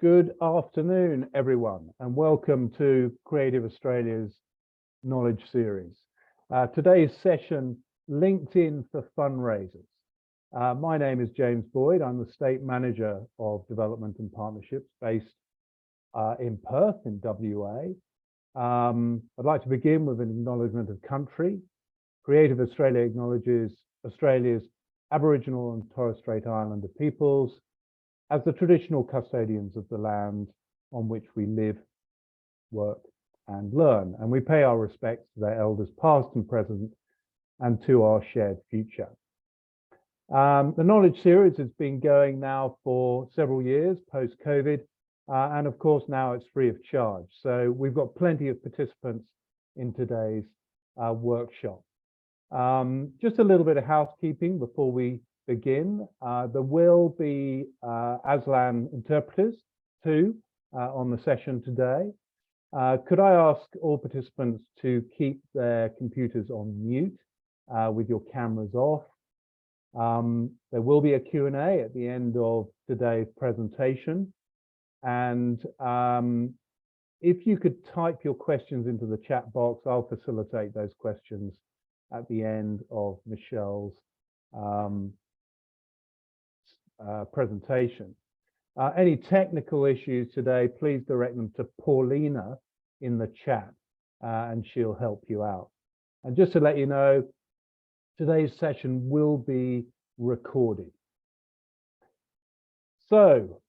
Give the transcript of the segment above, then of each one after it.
Good afternoon, everyone, and welcome to Creative Australia's Knowledge Series. Today's session, LinkedIn for Fundraisers. My name is James Boyd. I'm the State Manager of Development and Partnerships based in Perth in WA. I'd like to begin with an acknowledgement of country. Creative Australia acknowledges Australia's Aboriginal and Torres Strait Islander peoples as the traditional custodians of the land on which we live, work, and learn. And we pay our respects to their elders past and present and to our shared future. The Knowledge Series has been going now for several years post-COVID, and of course now it's free of charge. So we've got plenty of participants in today's workshop. Just a little bit of housekeeping before we begin. There will be Aslan interpreters too on the session today. Could I ask all participants to keep their computers on mute with your cameras off? There will be a Q&A at the end of today's presentation. And if you could type your questions into the chat box, I'll facilitate those questions at the end of Michelle's presentation. Any technical issues today, please direct them to Paulina in the chat and she'll help you out. And just to let you know, today's session will be recorded. So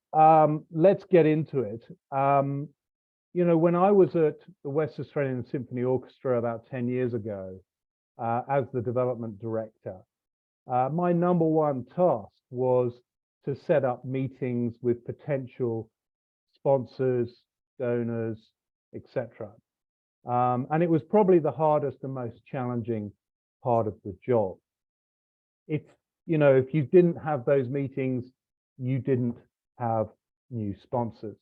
let's get into it. You know, when I was at the West Australian Symphony Orchestra about 10 years ago as the development director, my number one task was to set up meetings with potential sponsors, donors, etc. And it was probably the hardest and most challenging part of the job. If you didn't have those meetings, you didn't have new sponsors.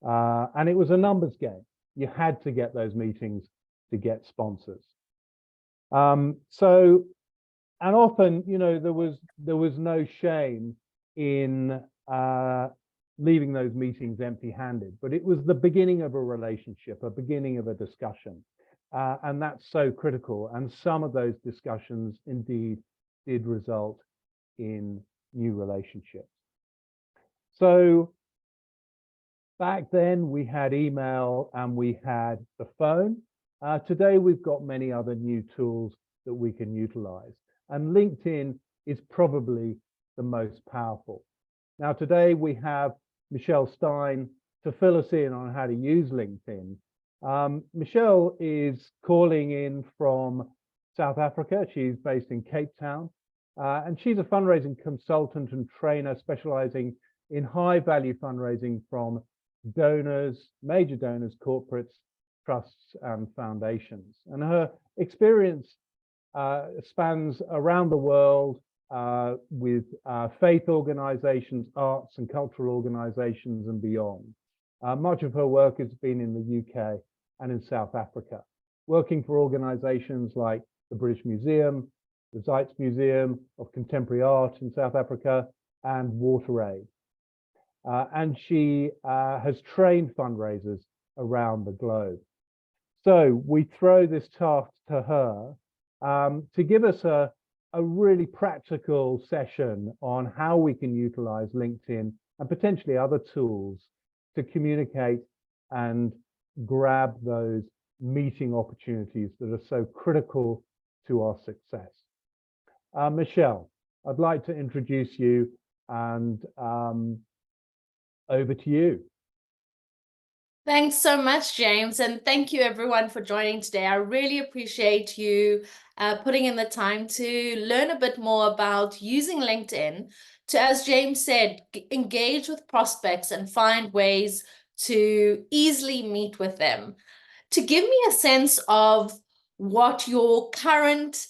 And it was a numbers game. You had to get those meetings to get sponsors. And often, there was no shame in leaving those meetings empty-handed, but it was the beginning of a relationship, a beginning of a discussion, and that's so critical. And some of those discussions indeed did result in new relationships. So back then we had email and we had the phone. Today we've got many other new tools that we can utilize, and LinkedIn is probably the most powerful. Now, today we have Michelle Stein to fill us in on how to use LinkedIn. Michelle is calling in from South Africa. She's based in Cape Town, and she's a fundraising consultant and trainer specializing in high-value fundraising from donors, major donors, corporates, trusts, and foundations. And her experience spans around the world with faith organizations, arts and cultural organizations, and beyond. Much of her work has been in the UK and in South Africa, working for organizations like the British Museum, the Zeitz Museum of Contemporary Art in South Africa, and WaterAid. And she has trained fundraisers around the globe. So we throw this task to her to give us a really practical session on how we can utilize LinkedIn and potentially other tools to communicate and grab those meeting opportunities that are so critical to our success. Michelle, I'd like to introduce you, and over to you. Thanks so much, James, and thank you everyone for joining today. I really appreciate you putting in the time to learn a bit more about using LinkedIn to, as James said, engage with prospects and find ways to easily meet with them. To give me a sense of what your current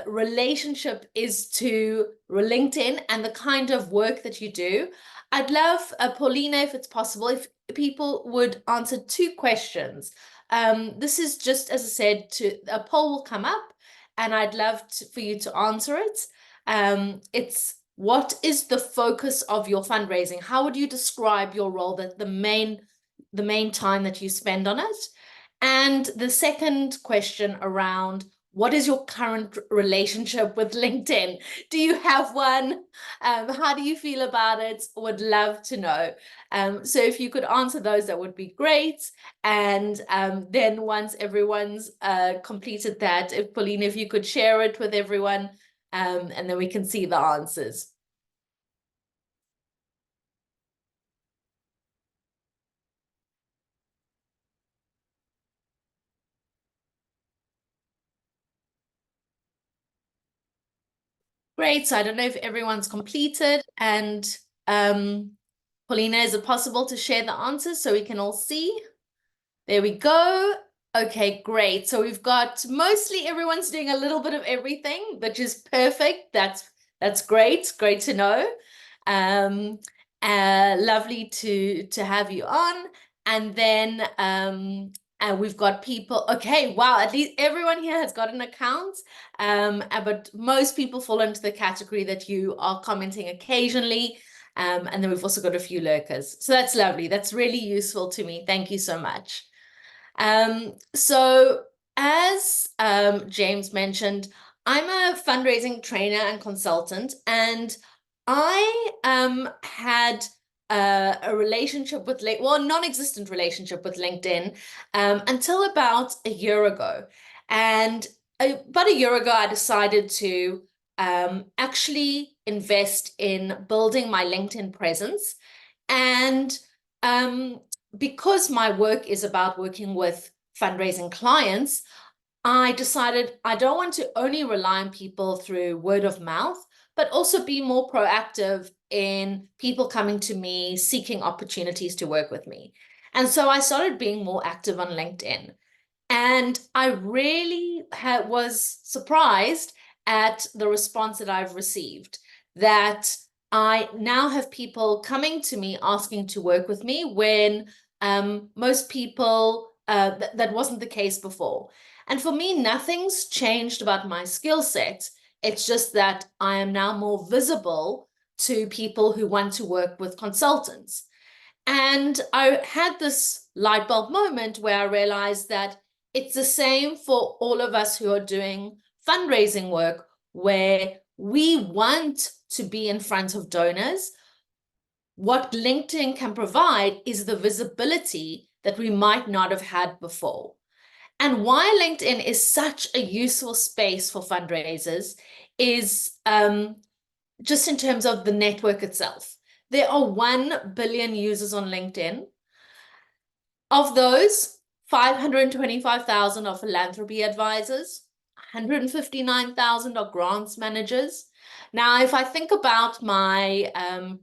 relationship is to LinkedIn and the kind of work that you do, I'd love, Paulina, if it's possible, if people would answer 2 questions. This is just, as I said, a poll will come up and I'd love for you to answer it. It's what is the focus of your fundraising? How would you describe your role, that the main time that you spend on it? And the second question around, what is your current relationship with LinkedIn? Do you have one? How do you feel about it? Would love to know. So if you could answer those, that would be great. And then once everyone's completed that, if Pauline, if you could share it with everyone, and then we can see the answers. Great. So I don't know if everyone's completed. And Paulina, is it possible to share the answers so we can all see? There we go. Okay, great. So we've got mostly everyone's doing a little bit of everything, which is perfect. That's great. Great to know. Lovely to have you on. And then we've got people. Okay, wow. At least everyone here has got an account. But most people fall into the category that you are commenting occasionally. And then we've also got a few lurkers. So that's lovely. That's really useful to me. Thank you so much. So as James mentioned, I'm a fundraising trainer and consultant, and I had a relationship with, well, non-existent relationship with LinkedIn until about a year ago. And about a year ago, I decided to actually invest in building my LinkedIn presence. And because my work is about working with fundraising clients, I decided I don't want to only rely on people through word of mouth, but also be more proactive in people coming to me, seeking opportunities to work with me. And so I started being more active on LinkedIn. And I really was surprised at the response that I've received, that I now have people coming to me asking to work with me when most people, that wasn't the case before. And for me, nothing's changed about my skill set. It's just that I am now more visible to people who want to work with consultants. And I had this light bulb moment where I realized that it's the same for all of us who are doing fundraising work, where we want to be in front of donors. What LinkedIn can provide is the visibility that we might not have had before. And why LinkedIn is such a useful space for fundraisers is just in terms of the network itself. There are 1 billion users on LinkedIn. Of those, 525,000 are philanthropy advisors, 159,000 are grants managers. Now, if I think about my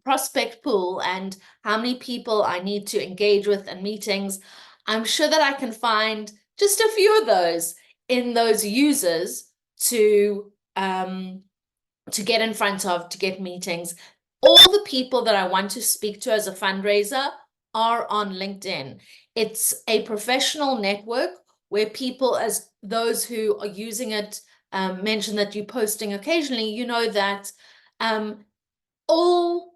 prospect pool and how many people I need to engage with in meetings, I'm sure that I can find just a few of those in those users to get in front of, to get meetings. All the people that I want to speak to as a fundraiser are on LinkedIn. It's a professional network where people, as those who are using it, mention that you're posting occasionally, you know that all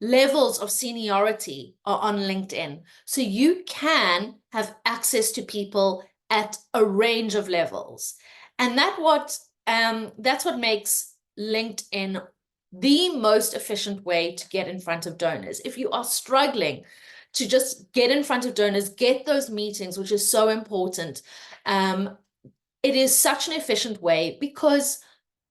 levels of seniority are on LinkedIn. So you can have access to people at a range of levels. And that's what makes LinkedIn the most efficient way to get in front of donors. If you are struggling to just get in front of donors, get those meetings, which is so important, it is such an efficient way because,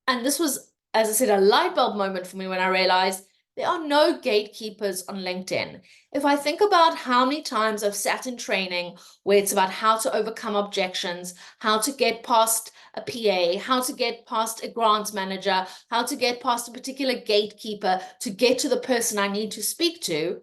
and this was, as I said, a light bulb moment for me when I realized there are no gatekeepers on LinkedIn. If I think about how many times I've sat in training where it's about how to overcome objections, how to get past a PA, how to get past a grants manager, how to get past a particular gatekeeper to get to the person I need to speak to,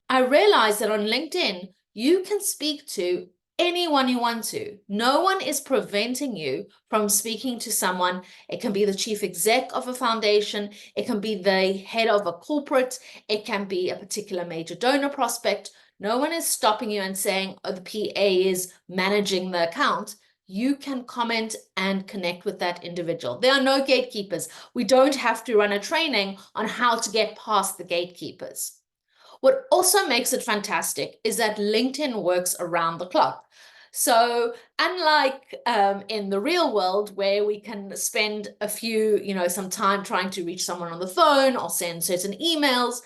I realized that on LinkedIn, you can speak to anyone you want to. No one is preventing you from speaking to someone. It can be the chief exec of a foundation. It can be the head of a corporate. It can be a particular major donor prospect. No one is stopping you and saying, oh, the PA is managing the account. you can comment and connect with that individual. There are no gatekeepers. We don't have to run a training on how to get past the gatekeepers. What also makes it fantastic is that LinkedIn works around the clock. So unlike in the real world where we can spend some time trying to reach someone on the phone or send certain emails,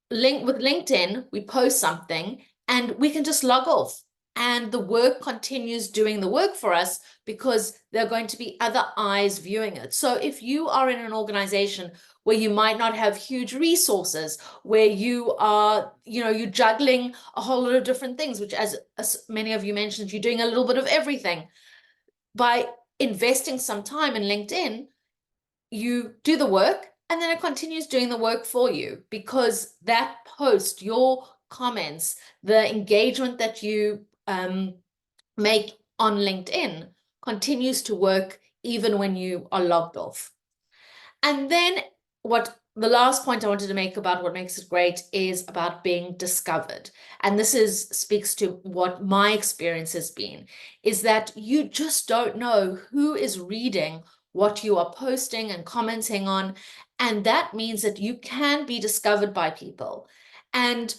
with LinkedIn, we post something and we can just log off. And the work continues doing the work for us because there are going to be other eyes viewing it. So if you are in an organization where you might not have huge resources, where you are, you're juggling a whole lot of different things, which as many of you mentioned, you're doing a little bit of everything. By investing some time in LinkedIn, you do the work and then it continues doing the work for you, because that post, your comments, the engagement that you make on LinkedIn continues to work even when you are logged off. And then the last point I wanted to make about what makes it great is about being discovered. And this speaks to what my experience has been, is that you just don't know who is reading what you are posting and commenting on. And that means that you can be discovered by people. And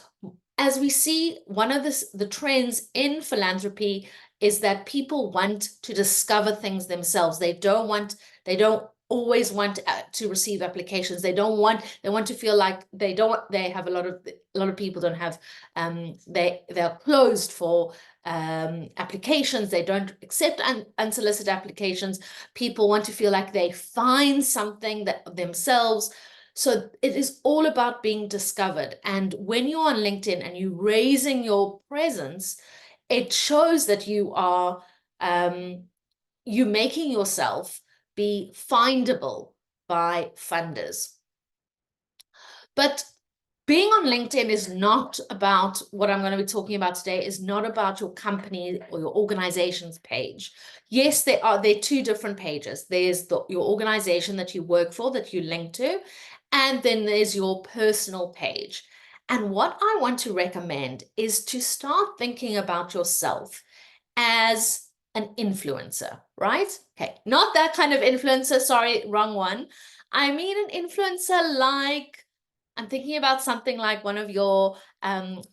as we see, one of the trends in philanthropy is that people want to discover things themselves. They don't always want to receive applications. They want to feel like they have a lot of people don't have, they're closed for applications. They don't accept unsolicited applications. People want to feel like they find something that themselves. So it is all about being discovered. And when you're on LinkedIn and you're raising your presence, it shows that you are you making yourself be findable by funders. But being on LinkedIn is not about what I'm going to be talking about today, is not about your company or your organization's page. Yes, there are two different pages. There's your organization that you work for, that you link to, and then there's your personal page. And what I want to recommend is to start thinking about yourself as an influencer, right? Okay, not that kind of influencer, sorry, wrong one. I mean an influencer like, I'm thinking about something like one of your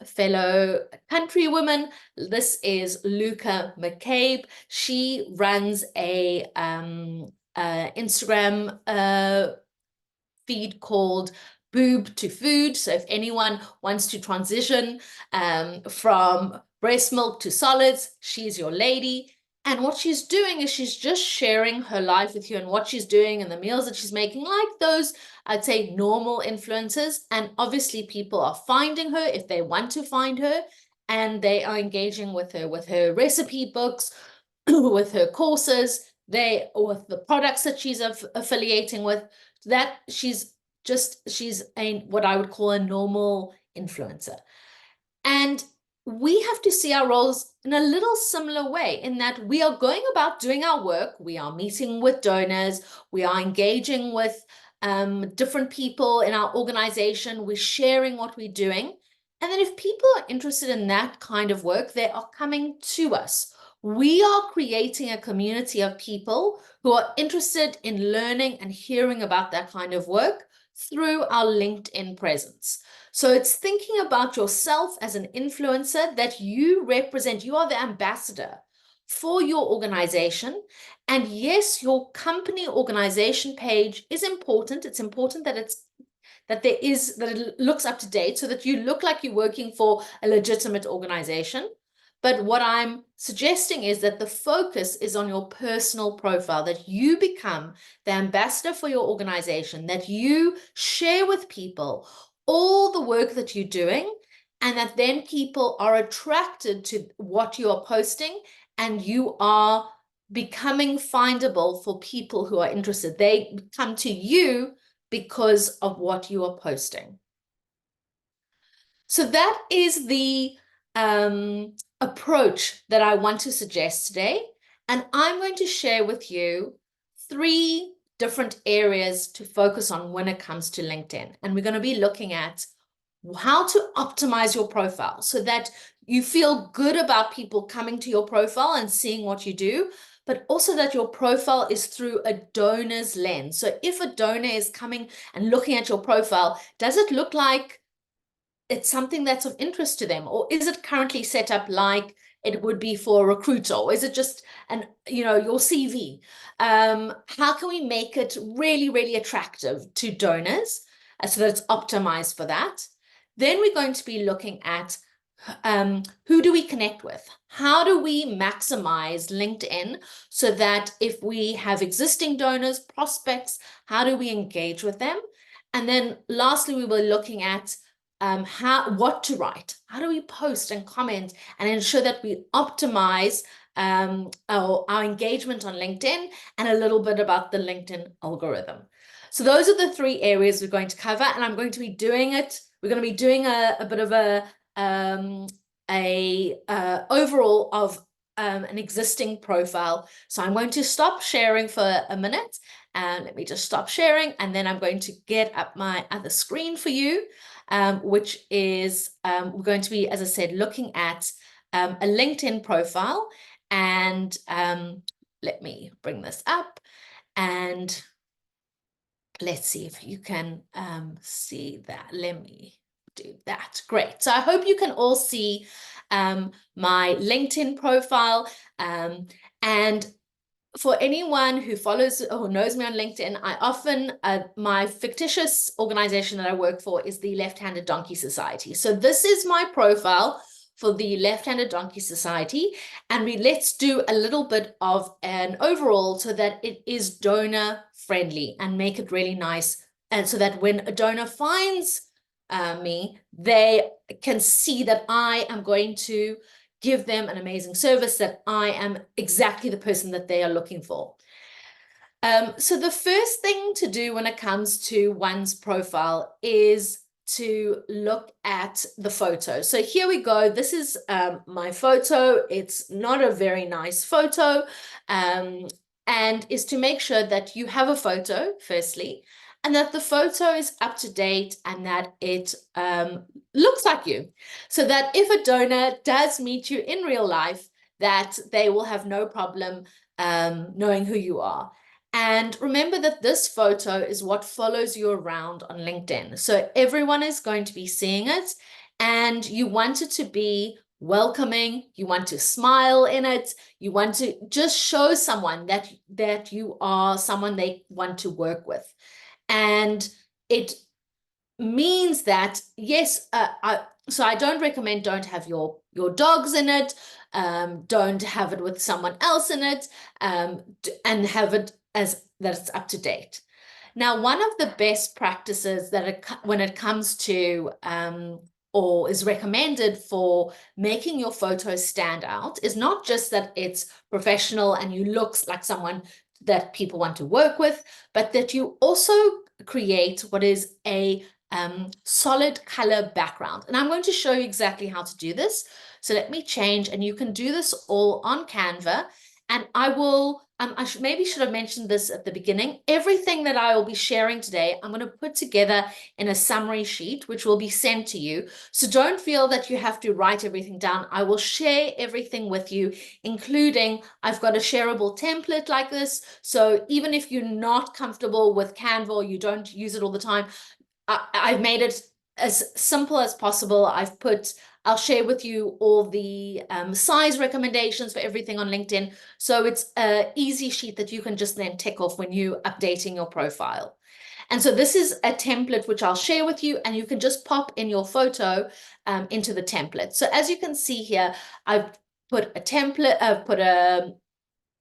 fellow countrywomen. This is Luca McCabe. She runs a Instagram feed called Boob to Food. So if anyone wants to transition from breast milk to solids, she's your lady. And what she's doing is she's just sharing her life with you and what she's doing and the meals that she's making, like those, I'd say, normal influencers. And obviously people are finding her if they want to find her, and they are engaging with her recipe books, with her courses, with the products that she's affiliating with. That she's what I would call a normal influencer. And we have to see our roles in a little similar way, in that we are going about doing our work. We are meeting with donors. We are engaging with different people in our organization. We're sharing what we're doing. And then if people are interested in that kind of work, they are coming to us. We are creating a community of people who are interested in learning and hearing about that kind of work through our LinkedIn presence. So it's thinking about yourself as an influencer, that you represent, you are the ambassador for your organization. And yes, your company organization page is important. It's important that that it looks up to date, so that you look like you're working for a legitimate organization. But what I'm suggesting is that the focus is on your personal profile, that you become the ambassador for your organization, that you share with people all the work that you're doing, and that then people are attracted to what you are posting, and you are becoming findable for people who are interested. They come to you because of what you are posting. So that is the approach that I want to suggest today. And I'm going to share with you 3 different areas to focus on when it comes to LinkedIn. And we're going to be looking at how to optimize your profile so that you feel good about people coming to your profile and seeing what you do, but also that your profile is through a donor's lens. So if a donor is coming and looking at your profile, does it look like it's something that's of interest to them? Or is it currently set up like it would be for a recruiter? Or is it just your CV? How can we make it really, really attractive to donors so that it's optimized for that? Then we're going to be looking at who do we connect with? How do we maximize LinkedIn so that if we have existing donors, prospects, how do we engage with them? And then lastly, we were looking at what to write. How do we post and comment and ensure that we optimize our engagement on LinkedIn, and a little bit about the LinkedIn algorithm. So those are the 3 areas we're going to cover, and I'm going to be doing it. We're going to be doing a bit of overall of an existing profile. So I'm going to stop sharing for a minute, and let me just stop sharing, and then I'm going to get up my other screen for you, which is we're going to be, as I said, looking at a LinkedIn profile. And let me bring this up, and let's see if you can see that. Let me do that. Great. So I hope you can all see my LinkedIn profile. And for anyone who follows or knows me on LinkedIn, I often, my fictitious organization that I work for is the Left-Handed Donkey Society. So this is my profile for the Left-Handed Donkey Society. And let's do a little bit of an overall so that it is donor friendly and make it really nice. And so that when a donor finds me, they can see that I am going to give them an amazing service, that I am exactly the person that they are looking for. So the first thing to do when it comes to one's profile is to look at the photo. So here we go. This is my photo. It's not a very nice photo, and is to make sure that you have a photo, firstly, and that the photo is up to date and that it looks like you. So that if a donor does meet you in real life, that they will have no problem knowing who you are. And remember that this photo is what follows you around on LinkedIn. So everyone is going to be seeing it, and you want it to be welcoming. You want to smile in it. You want to just show someone that you are someone they want to work with. And it means that, yes, so I don't recommend don't have your dogs in it, don't have it with someone else in it, and have it as that it's up to date. Now, one of the best practices when it comes to or is recommended for making your photos stand out is not just that it's professional and you look like someone that people want to work with, but that you also create what is a solid color background. And I'm going to show you exactly how to do this. So let me change, and you can do this all on Canva. And I will, maybe should have mentioned this at the beginning. Everything that I will be sharing today, I'm going to put together in a summary sheet, which will be sent to you. So don't feel that you have to write everything down. I will share everything with you, including I've got a shareable template like this. So even if you're not comfortable with Canva or you don't use it all the time, I've made it as simple as possible. I'll share with you all the size recommendations for everything on LinkedIn. So it's an easy sheet that you can just then tick off when you're updating your profile. And so this is a template which I'll share with you, and you can just pop in your photo into the template. So as you can see here, I've put a template, I've put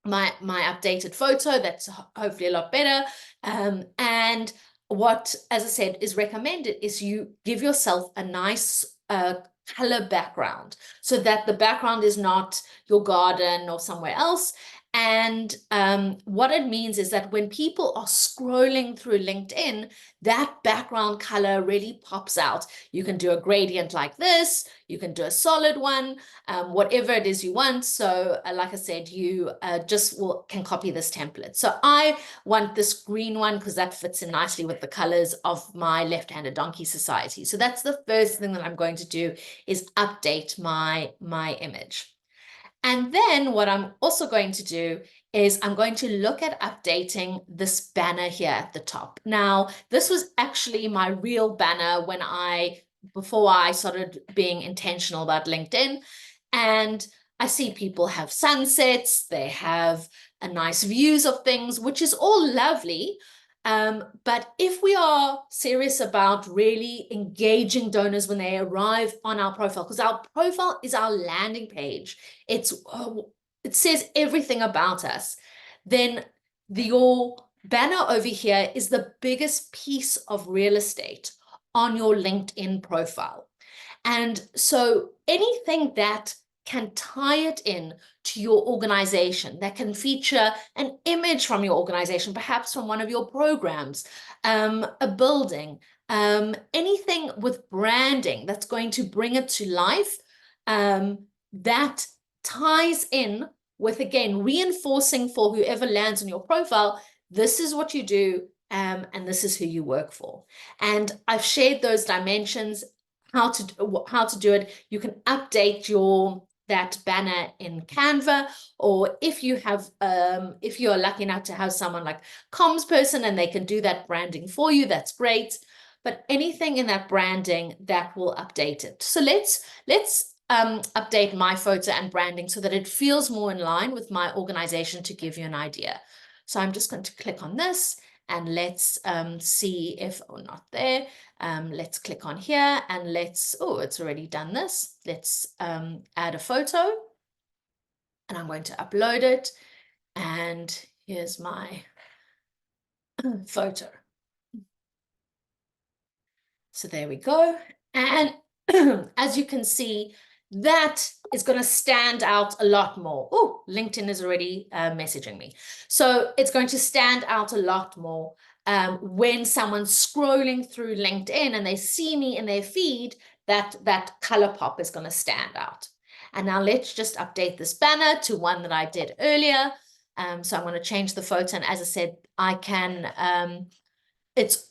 my updated photo that's hopefully a lot better. And what, as I said, is recommended is you give yourself a nice color background so that the background is not your garden or somewhere else. And what it means is that when people are scrolling through LinkedIn, that background color really pops out. You can do a gradient like this, you can do a solid one, whatever it is you want. So like I said, you can copy this template. So I want this green one because that fits in nicely with the colors of my Left-Handed Donkey Society. So that's the first thing that I'm going to do, is update my image. And then what I'm also going to do is I'm going to look at updating this banner here at the top. Now, this was actually my real banner before I started being intentional about LinkedIn. And I see people have sunsets, they have a nice views of things, which is all lovely. But if we are serious about really engaging donors when they arrive on our profile, because our profile is our landing page, it says everything about us, then your banner over here is the biggest piece of real estate on your LinkedIn profile. And so anything that can tie it in to your organization, that can feature an image from your organization, perhaps from one of your programs, a building, anything with branding that's going to bring it to life, that ties in with, again, reinforcing for whoever lands on your profile, this is what you do, and this is who you work for. And I've shared those dimensions, how to do it. You can update that banner in Canva, or if you have if you're lucky enough to have someone like comms person and they can do that branding for you, that's great. But anything in that branding that will update it. So let's update my photo and branding so that it feels more in line with my organization, to give you an idea. So I'm just going to click on this, and let's see if, oh, not there. Let's click on here, and oh, it's already done this. Let's add a photo, and I'm going to upload it. And here's my photo. So there we go. And as you can see, that is going to stand out a lot more. Oh, LinkedIn is already messaging me. So it's going to stand out a lot more when someone's scrolling through LinkedIn and they see me in their feed, that color pop is going to stand out. And now let's just update this banner to one that I did earlier. So I'm going to change the photo. And as I said, I can, it's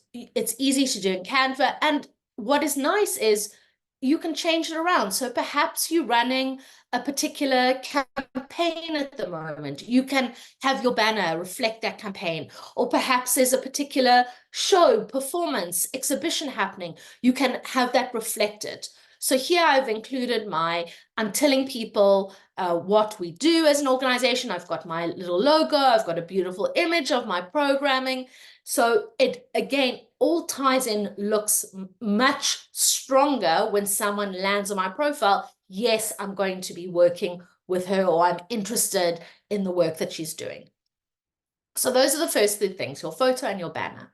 easy to do in Canva. And what is nice is you can change it around. So perhaps you're running a particular campaign at the moment. You can have your banner reflect that campaign. Or perhaps there's a particular show, performance, exhibition happening. You can have that reflected. So here I've included I'm telling people what we do as an organization. I've got my little logo. I've got a beautiful image of my programming. So it, again, all ties in, looks much stronger when someone lands on my profile. Yes, I'm going to be working with her, or I'm interested in the work that she's doing. So those are the first two things, your photo and your banner.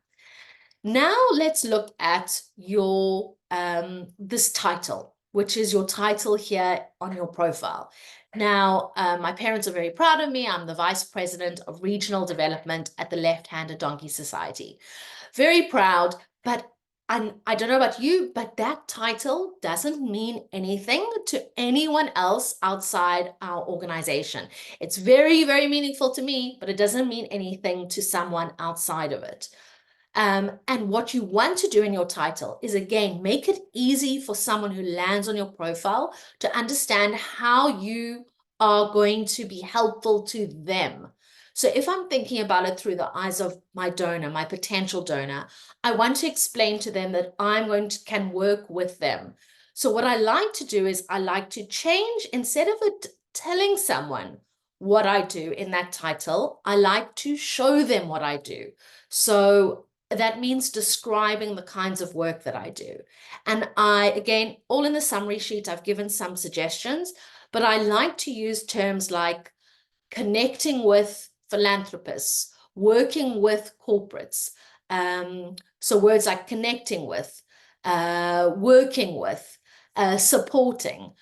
Now let's look at your this title, which is your title here on your profile. Now, my parents are very proud of me. I'm the Vice President of Regional Development at the Left-Handed Donkey Society. Very proud, but I don't know about you, but that title doesn't mean anything to anyone else outside our organization. It's very, very meaningful to me, but it doesn't mean anything to someone outside of it. And what you want to do in your title is, again, make it easy for someone who lands on your profile to understand how you are going to be helpful to them. So if I'm thinking about it through the eyes of my donor, my potential donor, I want to explain to them that can work with them. So what I like to do is I like to change, instead of telling someone what I do in that title, I like to show them what I do. So that means describing the kinds of work that I do. And again, all in the summary sheet, I've given some suggestions, but I like to use terms like connecting with philanthropists, working with corporates. So words like connecting with, working with, supporting,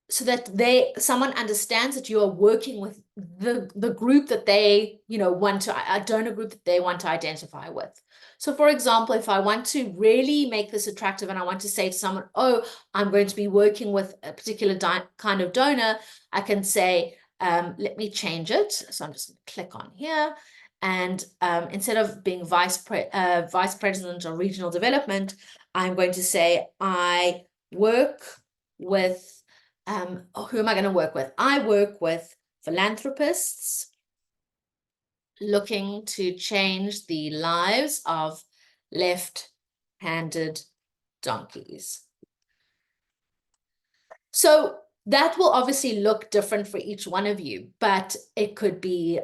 so that someone understands that you are working with the group that they, want to, a donor group that they want to identify with. So for example, if I want to really make this attractive and I want to say to someone, oh, I'm going to be working with a particular kind of donor, I can say, let me change it. So I'm just going to click on here. And instead of being vice president of regional development, I'm going to say, I work with, who am I going to work with? I work with philanthropists, looking to change the lives of left-handed donkeys. So that will obviously look different for each one of you, but it could be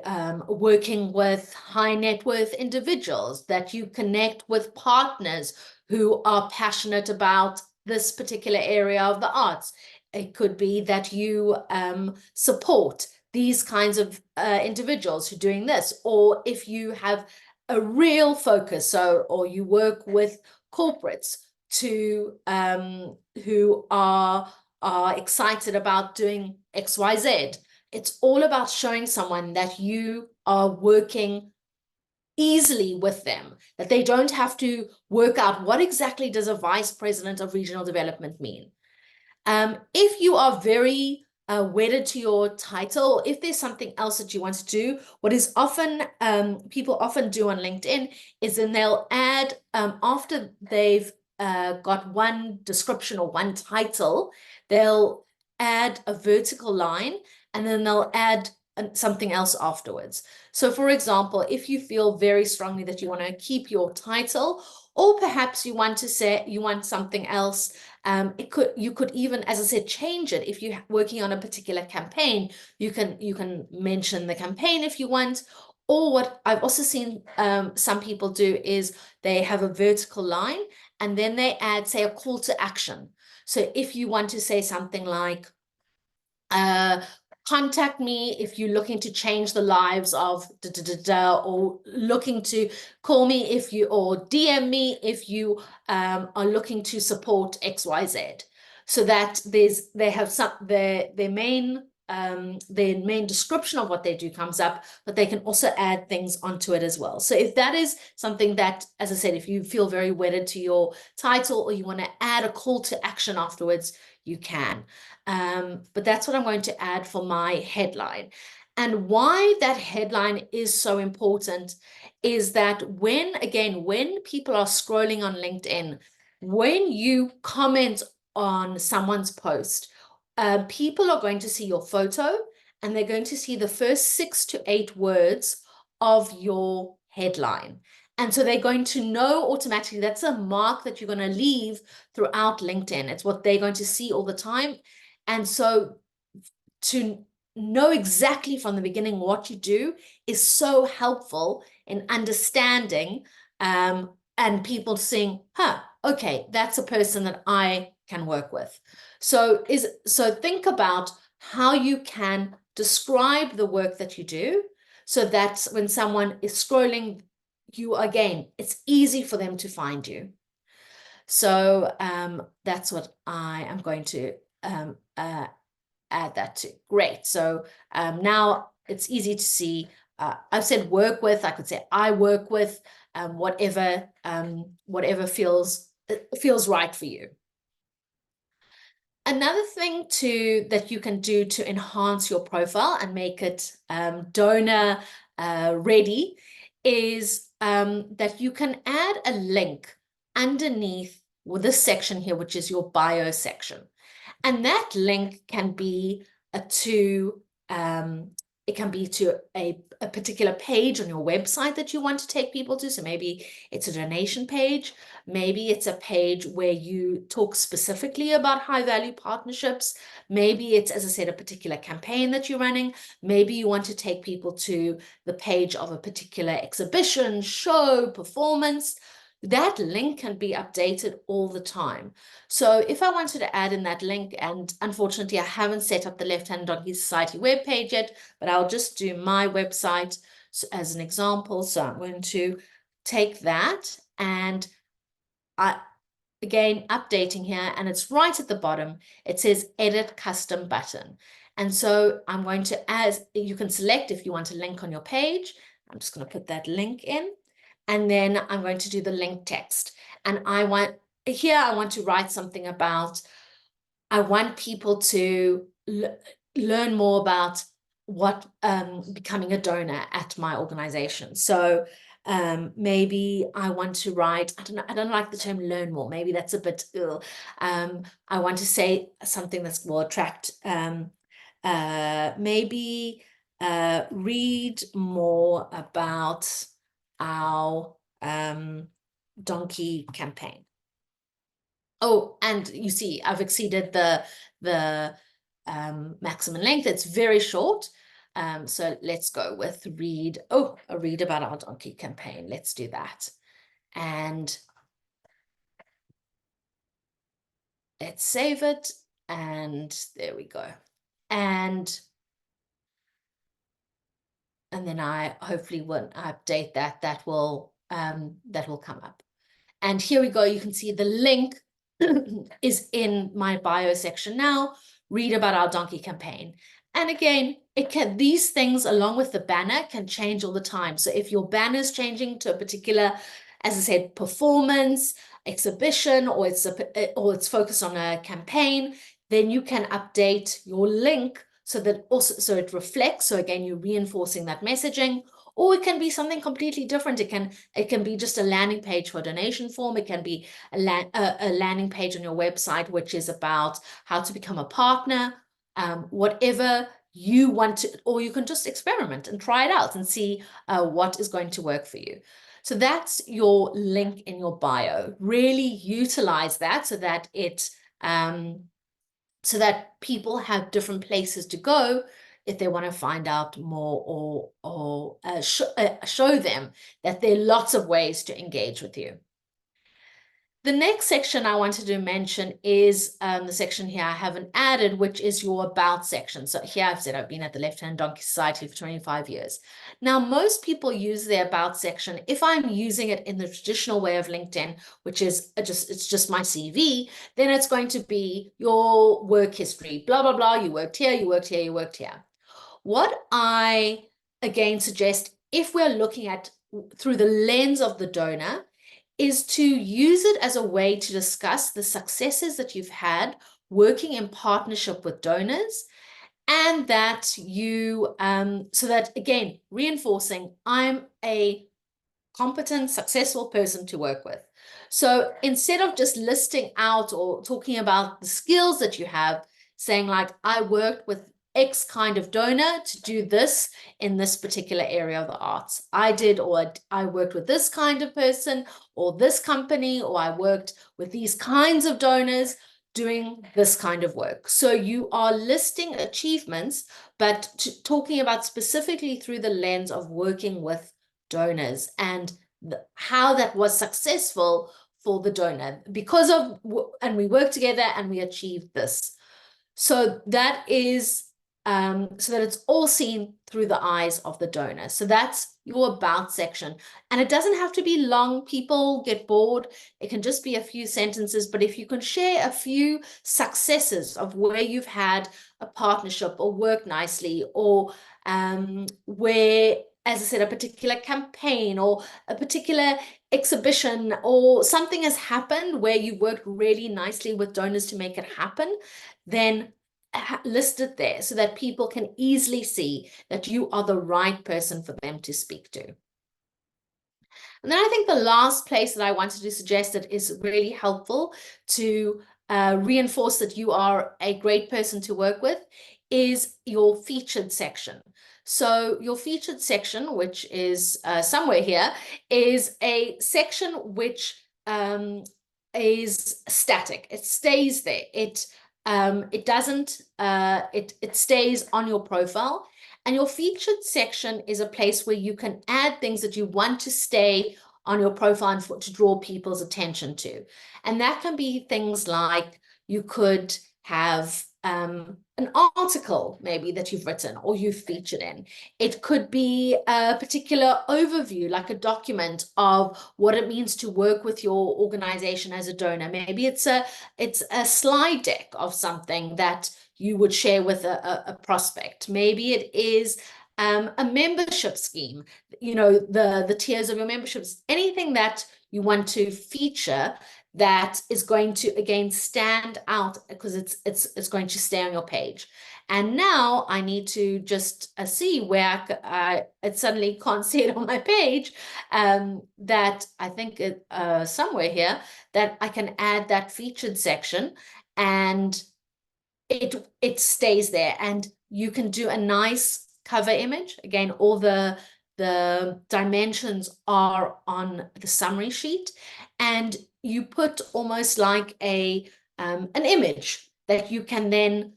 working with high net worth individuals, that you connect with partners who are passionate about this particular area of the arts. It could be that you support these kinds of individuals who are doing this, or if you have a real focus, or you work with corporates who are excited about doing XYZ. It's all about showing someone that you are working easily with them, that they don't have to work out what exactly does a vice president of regional development mean. If you are very wedded to your title, if there's something else that you want to do, what is often people often do on LinkedIn is then they'll add after they've got one description or one title, they'll add a vertical line and then they'll add something else afterwards. So for example, if you feel very strongly that you want to keep your title, or perhaps you want to say you want something else, you could even, as I said, change it. If you're working on a particular campaign, you can mention the campaign if you want. Or what I've also seen some people do is they have a vertical line and then they add, say, a call to action. So if you want to say something like, contact me if you're looking to change the lives of da, da, da, da, or looking to call me if you, or DM me if you are looking to support XYZ. So that they have their main description of what they do comes up, but they can also add things onto it as well. So if that is something that, as I said, if you feel very wedded to your title or you want to add a call to action afterwards, you can. But that's what I'm going to add for my headline. And why that headline is so important is that when people are scrolling on LinkedIn, when you comment on someone's post, people are going to see your photo and they're going to see the first 6 to 8 words of your headline. And so they're going to know automatically that's a mark that you're going to leave throughout LinkedIn. It's what they're going to see all the time. And so to know exactly from the beginning what you do is so helpful in understanding and people seeing, okay, that's a person that I can work with. So think about how you can describe the work that you do so that when someone is scrolling, it's easy for them to find you. So that's what I am going to add that to. Great. So now it's easy to see. I've said work with. I could say I work with. Whatever feels right for you. Another thing that you can do to enhance your profile and make it donor ready is that you can add a link underneath with this section here, which is your bio section. And that link can be to a particular page on your website that you want to take people to. So maybe it's a donation page. Maybe it's a page where you talk specifically about high value partnerships. Maybe it's, as I said, a particular campaign that you're running. Maybe you want to take people to the page of a particular exhibition, show, performance. That link can be updated all the time. So if I wanted to add in that link, and unfortunately I haven't set up the Left-Handed Donkey Society webpage yet, but I'll just do my website as an example. So I'm going to take that and again, updating here, and it's right at the bottom. It says edit custom button. And so I'm going to, you can select if you want a link on your page. I'm just going to put that link in. And then I'm going to do the link text. And I want to write something about, I want people to learn more about what becoming a donor at my organization. So maybe I want to write, I don't like the term learn more. Maybe that's a bit ill. I want to say something that's will attract, maybe read more about our donkey campaign. Oh, and you see, I've exceeded the maximum length. It's very short. So let's go with read. Oh, a read about our donkey campaign. Let's do that. And let's save it. And there we go. And then I hopefully when I update that, that will come up. And here we go. You can see the link is in my bio section now. Read about our donkey campaign. And again, these things along with the banner can change all the time. So if your banner is changing to a particular, as I said, performance, exhibition, or it's focused on a campaign, then you can update your link so it reflects. So again, you're reinforcing that messaging. Or it can be something completely different. It can be just a landing page for a donation form. It can be a landing page on your website, which is about how to become a partner, whatever you want to, or you can just experiment and try it out and see what is going to work for you. So that's your link in your bio. Really utilize that so that so that people have different places to go if they want to find out more or show them that there are lots of ways to engage with you. The next section I wanted to mention is the section here I haven't added, which is your about section. So here I've said I've been at the Left Hand Donkey Society for 25 years. Now, most people use their about section. If I'm using it in the traditional way of LinkedIn, which is it's just my CV, then it's going to be your work history, blah, blah, blah. You worked here, you worked here, you worked here. What I, again, suggest if we're looking at through the lens of the donor is to use it as a way to discuss the successes that you've had working in partnership with donors, and that you, so that again, reinforcing, I'm a competent, successful person to work with. So instead of just listing out or talking about the skills that you have, saying like, I worked with X kind of donor to do this in this particular area of the arts. I worked with this kind of person or this company, or I worked with these kinds of donors doing this kind of work. So you are listing achievements, but talking about specifically through the lens of working with donors and how that was successful for the donor because of, and we worked together and we achieved this. So that is, so that it's all seen through the eyes of the donor. So that's your about section. And it doesn't have to be long. People get bored. It can just be a few sentences. But if you can share a few successes of where you've had a partnership or worked nicely, or where, as I said, a particular campaign or a particular exhibition or something has happened where you worked really nicely with donors to make it happen, then list it there so that people can easily see that you are the right person for them to speak to. And then I think the last place that I wanted to suggest that is really helpful to reinforce that you are a great person to work with is your featured section. So your featured section, which is somewhere here, is a section which is static. It stays there. It doesn't, it stays on your profile. And your featured section is a place where you can add things that you want to stay on your profile and to draw people's attention to. And that can be things like you could have an article maybe that you've written or you've featured in. It could be a particular overview, like a document of what it means to work with your organization as a donor. Maybe it's a slide deck of something that you would share with a prospect. Maybe it is a membership scheme, you know, the tiers of your memberships, anything that you want to feature that is going to, again, stand out because it's going to stay on your page. And now I need to just see where I suddenly can't see it on my page, that I think somewhere here that I can add that featured section, and it stays there, and you can do a nice cover image. Again, all the dimensions are on the summary sheet, and you put almost like an image that you can then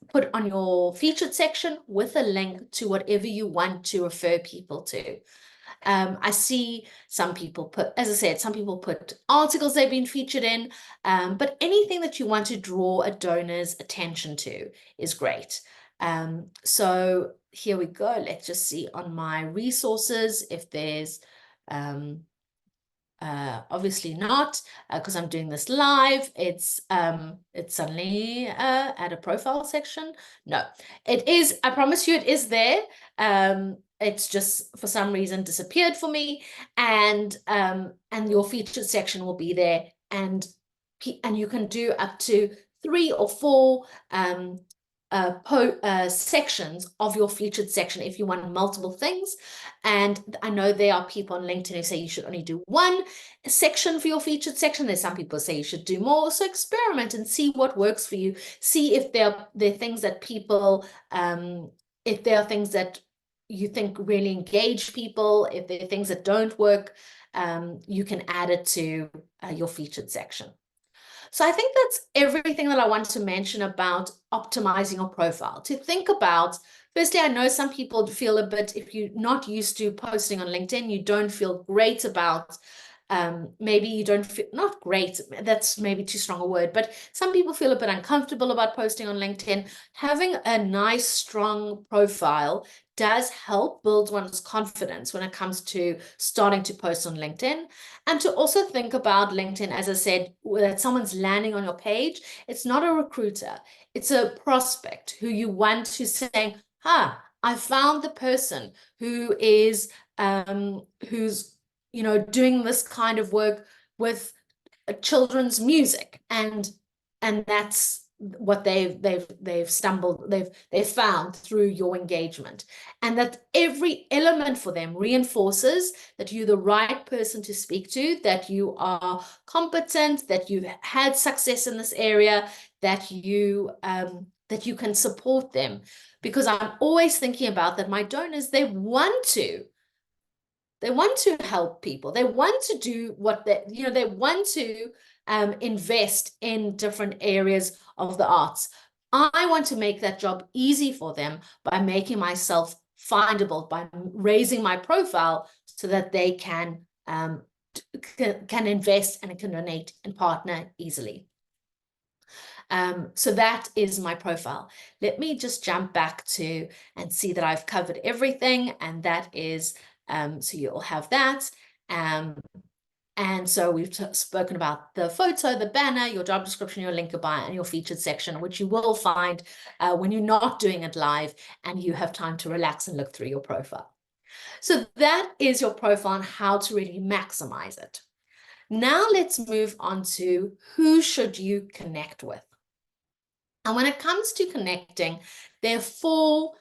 put on your featured section with a link to whatever you want to refer people to. I see some people put, as I said, some people put articles they've been featured in, but anything that you want to draw a donor's attention to is great. So here we go. Let's just see on my resources if there's, obviously not, because I'm doing this live. It's suddenly at a profile section. No, it is, I promise you it is there. It's just for some reason disappeared for me, and your featured section will be there, and you can do up to 3 or 4 sections of your featured section if you want multiple things. And I know there are people on LinkedIn who say you should only do 1 section for your featured section. There's some people say you should do more. So experiment and see what works for you. See if there are things that people, if there are things that you think really engage people, if there are things that don't work, you can add it to your featured section. So I think that's everything that I want to mention about optimizing your profile. To think about, firstly, I know some people feel a bit, if you're not used to posting on LinkedIn, you don't feel great about, maybe you don't feel, not great, that's maybe too strong a word, but some people feel a bit uncomfortable about posting on LinkedIn. Having a nice, strong profile does help build one's confidence when it comes to starting to post on LinkedIn. And to also think about LinkedIn, as I said, that someone's landing on your page, it's not a recruiter, it's a prospect who you want to say, I found the person who is, who's, doing this kind of work with children's music, and that's what they've found through your engagement, and that every element for them reinforces that you're the right person to speak to, that you are competent, that you've had success in this area, that you can support them. Because I'm always thinking about that my donors, they want to help people. They want to do what they want to invest in different areas of the arts. I want to make that job easy for them by making myself findable, by raising my profile so that they can invest and can donate and partner easily. So that is my profile. Let me just jump back to and see that I've covered everything, and that is, so you'll have that. And so we've spoken about the photo, the banner, your job description, your link bio, and your featured section, which you will find when you're not doing it live and you have time to relax and look through your profile. So that is your profile and how to really maximize it. Now let's move on to who should you connect with. And when it comes to connecting, there are 4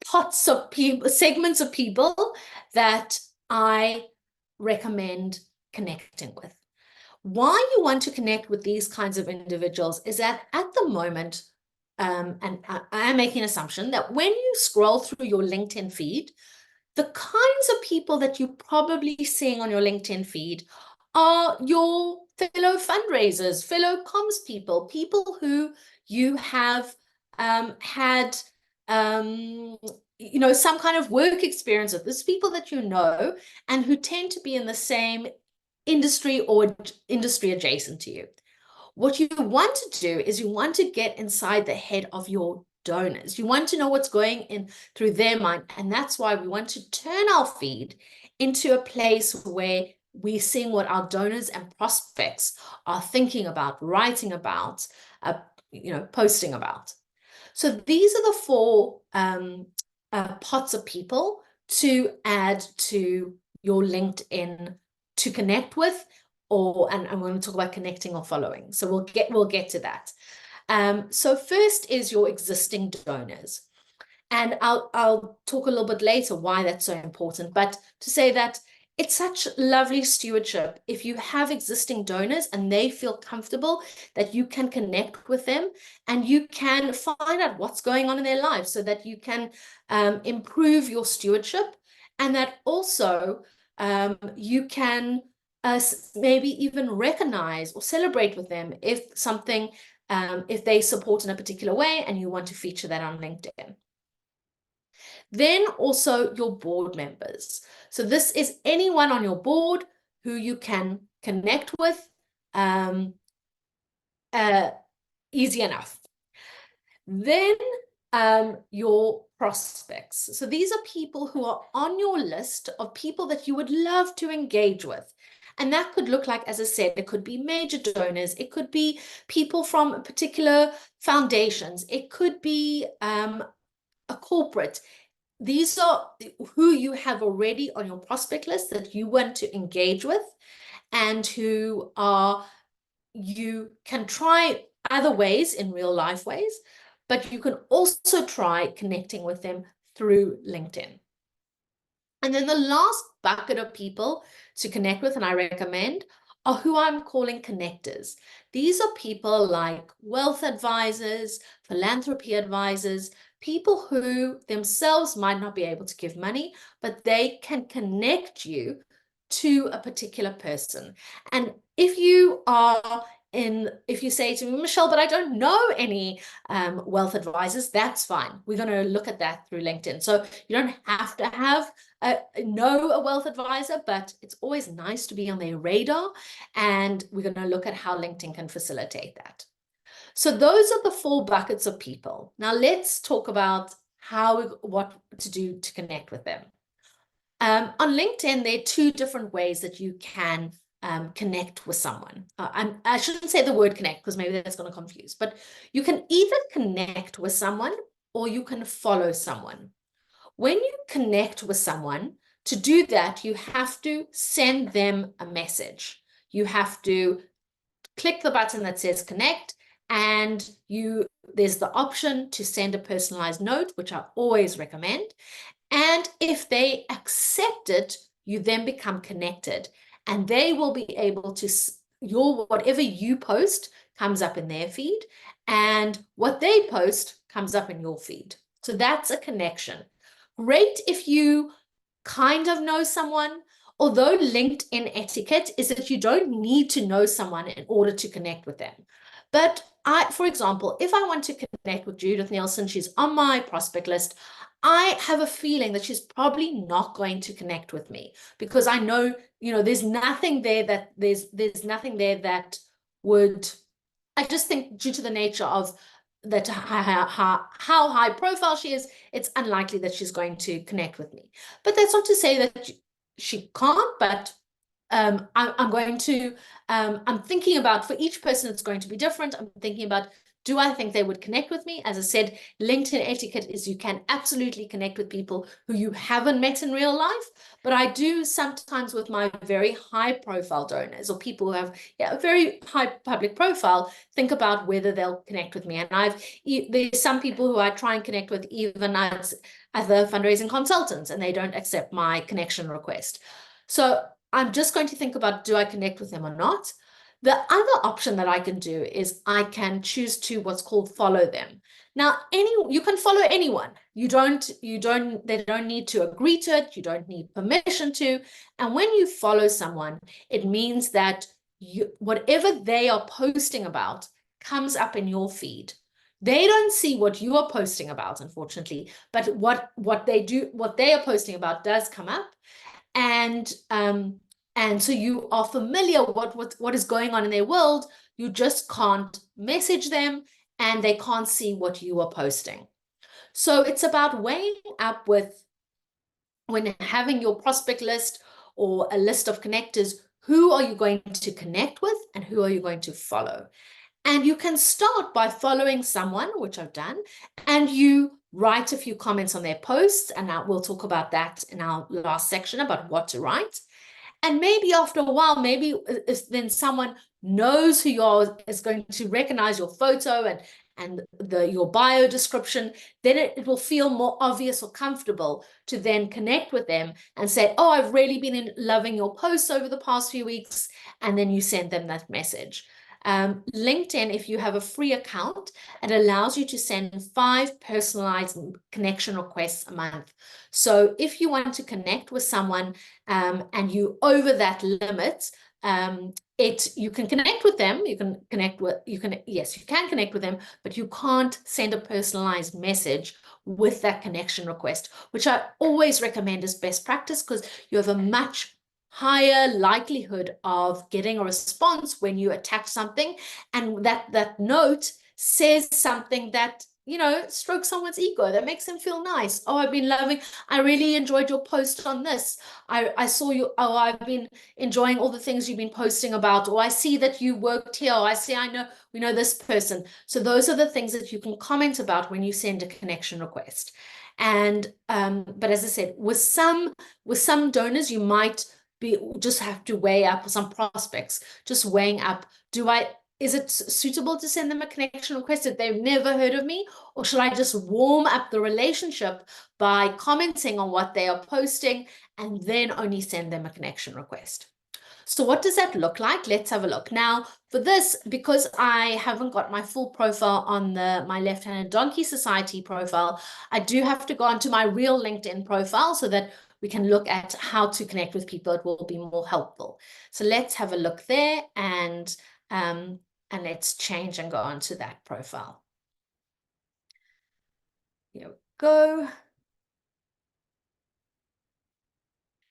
pots of people, segments of people that I recommend connecting with. Why you want to connect with these kinds of individuals is that at the moment, and I am making an assumption that when you scroll through your LinkedIn feed, the kinds of people that you're probably seeing on your LinkedIn feed are your fellow fundraisers, fellow comms people, people who you have had some kind of work experience with. There's people that you know and who tend to be in the same industry or industry adjacent to you. What you want to do is you want to get inside the head of your donors. You want to know what's going in through their mind. And that's why we want to turn our feed into a place where we're seeing what our donors and prospects are thinking about, writing about, posting about. So these are the 4 pots of people to add to your LinkedIn to connect with, and I'm going to talk about connecting or following. So we'll get to that. So first is your existing donors. And I'll talk a little bit later why that's so important. But to say that it's such lovely stewardship if you have existing donors and they feel comfortable that you can connect with them and you can find out what's going on in their lives so that you can improve your stewardship, and that also you can maybe even recognize or celebrate with them if something, if they support in a particular way and you want to feature that on LinkedIn. Then also your board members. So this is anyone on your board who you can connect with easy enough. Then your prospects. So these are people who are on your list of people that you would love to engage with. And that could look like, as I said, it could be major donors, it could be people from particular foundations, it could be a corporate. These are who you have already on your prospect list that you want to engage with, and who are, you can try other ways in real life ways, but you can also try connecting with them through LinkedIn. And then the last bucket of people to connect with, and I recommend, are who I'm calling connectors. These are people like wealth advisors, philanthropy advisors, people who themselves might not be able to give money, but they can connect you to a particular person. And if you are if you say to me, Michelle, but I don't know any wealth advisors, that's fine. We're going to look at that through LinkedIn. So you don't have to have know a wealth advisor, but it's always nice to be on their radar. And we're going to look at how LinkedIn can facilitate that. So those are the 4 buckets of people. Now let's talk about what to do to connect with them. On LinkedIn, there are 2 different ways that you can connect with someone. I shouldn't say the word connect because maybe that's going to confuse, but you can either connect with someone or you can follow someone. When you connect with someone, to do that, you have to send them a message. You have to click the button that says connect, and there's the option to send a personalized note, which I always recommend. And if they accept it, you then become connected, and they will be able to, whatever you post comes up in their feed, and what they post comes up in your feed. So that's a connection. Great if you kind of know someone, although LinkedIn etiquette is that you don't need to know someone in order to connect with them. But for example, if I want to connect with Judith Nielsen, she's on my prospect list, I have a feeling that she's probably not going to connect with me because I know, there's nothing there that would, I just think due to the nature of that, how high profile she is, it's unlikely that she's going to connect with me. But that's not to say that she can't, but I'm thinking about, for each person, it's going to be different. I'm thinking about, do I think they would connect with me? As I said, LinkedIn etiquette is you can absolutely connect with people who you haven't met in real life. But I do sometimes with my very high profile donors or people who have a very high public profile, think about whether they'll connect with me. And there's some people who I try and connect with even as other fundraising consultants, and they don't accept my connection request. So I'm just going to think about, do I connect with them or not? The other option that I can do is I can choose to what's called follow them. Now, you can follow anyone. They don't need to agree to it. You don't need permission to. And when you follow someone, it means that whatever they are posting about comes up in your feed. They don't see what you are posting about, unfortunately, but what they are posting about does come up. And so you are familiar with what is going on in their world. You just can't message them, and they can't see what you are posting. So it's about weighing up with, when having your prospect list or a list of connectors, who are you going to connect with and who are you going to follow? And you can start by following someone, which I've done, and you write a few comments on their posts. And now we'll talk about that in our last section about what to write. And maybe after a while, maybe then someone knows who you are, is going to recognize your photo and your bio description, then it will feel more obvious or comfortable to then connect with them and say, oh, I've really been loving your posts over the past few weeks. And then you send them that message. LinkedIn, if you have a free account, it allows you to send 5 personalized connection requests a month. So if you want to connect with someone and you over that limit, you can connect with them. You can connect with them, but you can't send a personalized message with that connection request, which I always recommend as best practice, because you have a much higher likelihood of getting a response when you attach something, and that note says something that, you know, strokes someone's ego, that makes them feel nice. Oh, I really enjoyed your post on this. I saw you, oh, I've been enjoying all the things you've been posting about, or I see that you worked here, or we know this person. So those are the things that you can comment about when you send a connection request. And but as I said, with some donors, you might just have to weigh up, some prospects, just weighing up, is it suitable to send them a connection request if they've never heard of me? Or should I just warm up the relationship by commenting on what they are posting and then only send them a connection request? So what does that look like? Let's have a look. Now, for this, because I haven't got my full profile on my Left-Handed Donkey Society profile, I do have to go onto my real LinkedIn profile so that we can look at how to connect with people. It will be more helpful. So let's have a look there, and let's change and go onto that profile. Here we go.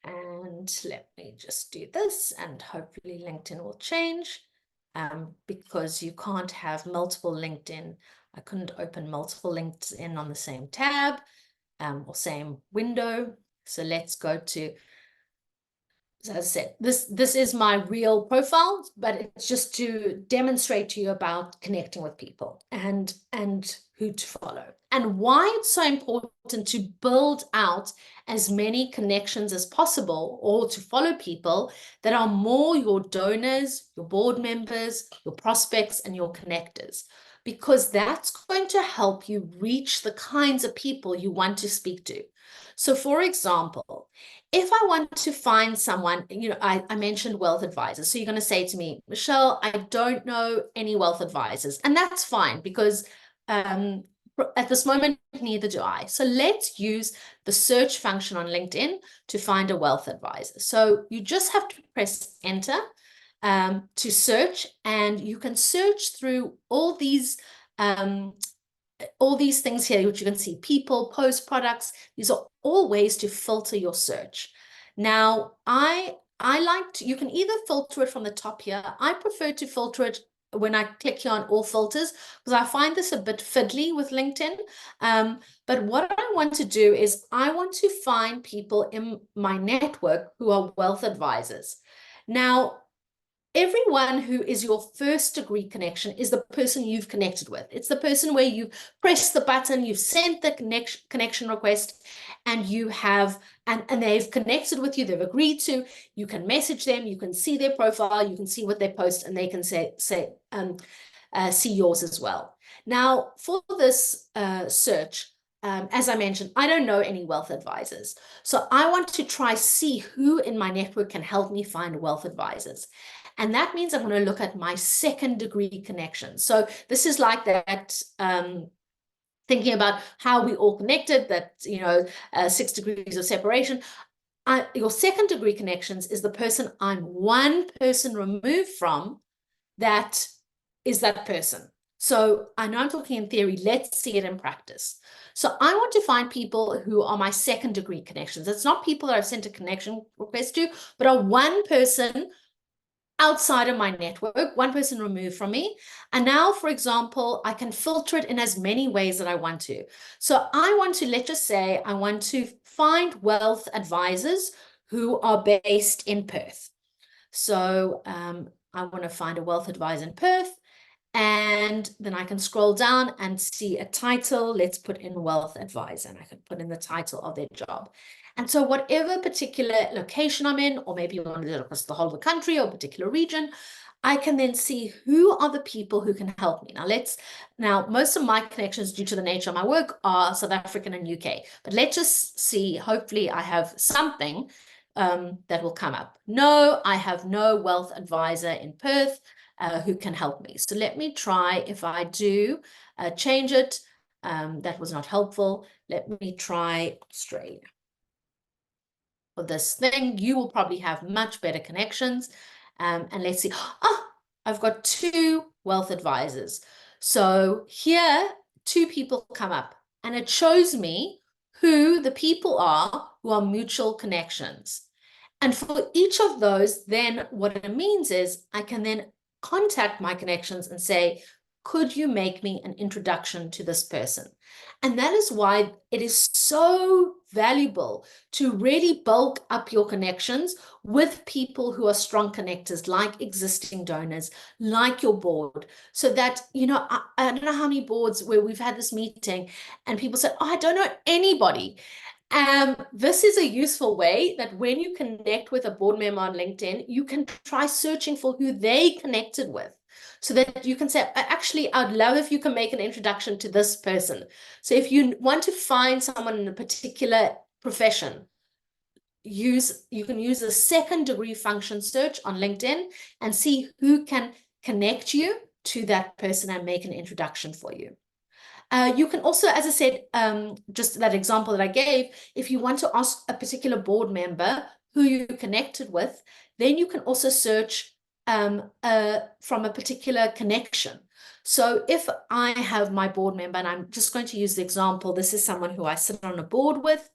And let me just do this, and hopefully LinkedIn will change, because you can't have multiple LinkedIn. I couldn't open multiple LinkedIn on the same tab or same window. So let's go to, as I said, this is my real profile, but it's just to demonstrate to you about connecting with people and who to follow, and why it's so important to build out as many connections as possible, or to follow people that are more your donors, your board members, your prospects, and your connectors, because that's going to help you reach the kinds of people you want to speak to. So for example, if I want to find someone, you know, I mentioned wealth advisors. So you're going to say to me, Michelle, I don't know any wealth advisors. And that's fine, because at this moment, neither do I. So let's use the search function on LinkedIn to find a wealth advisor. So you just have to press enter to search, and you can search through all these things here, which you can see: people, post, products. These are all ways to filter your search. Now, you can either filter it from the top here. I prefer to filter it when I click here on all filters, because I find this a bit fiddly with LinkedIn. But what I want to do is I want to find people in my network who are wealth advisors. Now, everyone who is your first degree connection is the person you've connected with. It's the person where you press the button, you've sent the connection request, and you have, and they've connected with you, they've agreed to. You can message them, you can see their profile, you can see what they post, and they can see yours as well. Now, for this search, as I mentioned, I don't know any wealth advisors. So I want to try see who in my network can help me find wealth advisors. And that means I'm going to look at my second degree connections. So this is like that, thinking about how we all connected, that, 6 degrees of separation. Your second degree connections is the person I'm one person removed from that is that person. So I know I'm talking in theory, let's see it in practice. So I want to find people who are my second degree connections. It's not people that I've sent a connection request to, but are one person outside of my network, one person removed from me. And now, for example, I can filter it in as many ways that I want to. So I want to, let's just say, I want to find wealth advisors who are based in Perth. So I want to find a wealth advisor in Perth. And then I can scroll down and see a title. Let's put in wealth advisor, and I can put in the title of their job. And so whatever particular location I'm in, or maybe you want to do it across the whole of the country or a particular region, I can then see who are the people who can help me. Now most of my connections due to the nature of my work are South African and UK, but let's just see, hopefully I have something that will come up. No, I have no wealth advisor in Perth who can help me. So let me try, if I do change it, that was not helpful. Let me try Australia. For this thing, you will probably have much better connections. And let's see, I've got 2 wealth advisors. So here, 2 people come up, and it shows me who the people are who are mutual connections. And for each of those, then what it means is I can then contact my connections and say, could you make me an introduction to this person? And that is why it is so valuable to really bulk up your connections with people who are strong connectors, like existing donors, like your board, so that, I don't know how many boards where we've had this meeting and people said, I don't know anybody. This is a useful way that when you connect with a board member on LinkedIn, you can try searching for who they connected with, so that you can say, actually, I'd love if you can make an introduction to this person. So if you want to find someone in a particular profession, you can use a second-degree function search on LinkedIn and see who can connect you to that person and make an introduction for you. You can also, as I said, just that example that I gave, if you want to ask a particular board member who you connected with, then you can also search from a particular connection. So if I have my board member, and I'm just going to use the example, this is someone who I sit on a board with,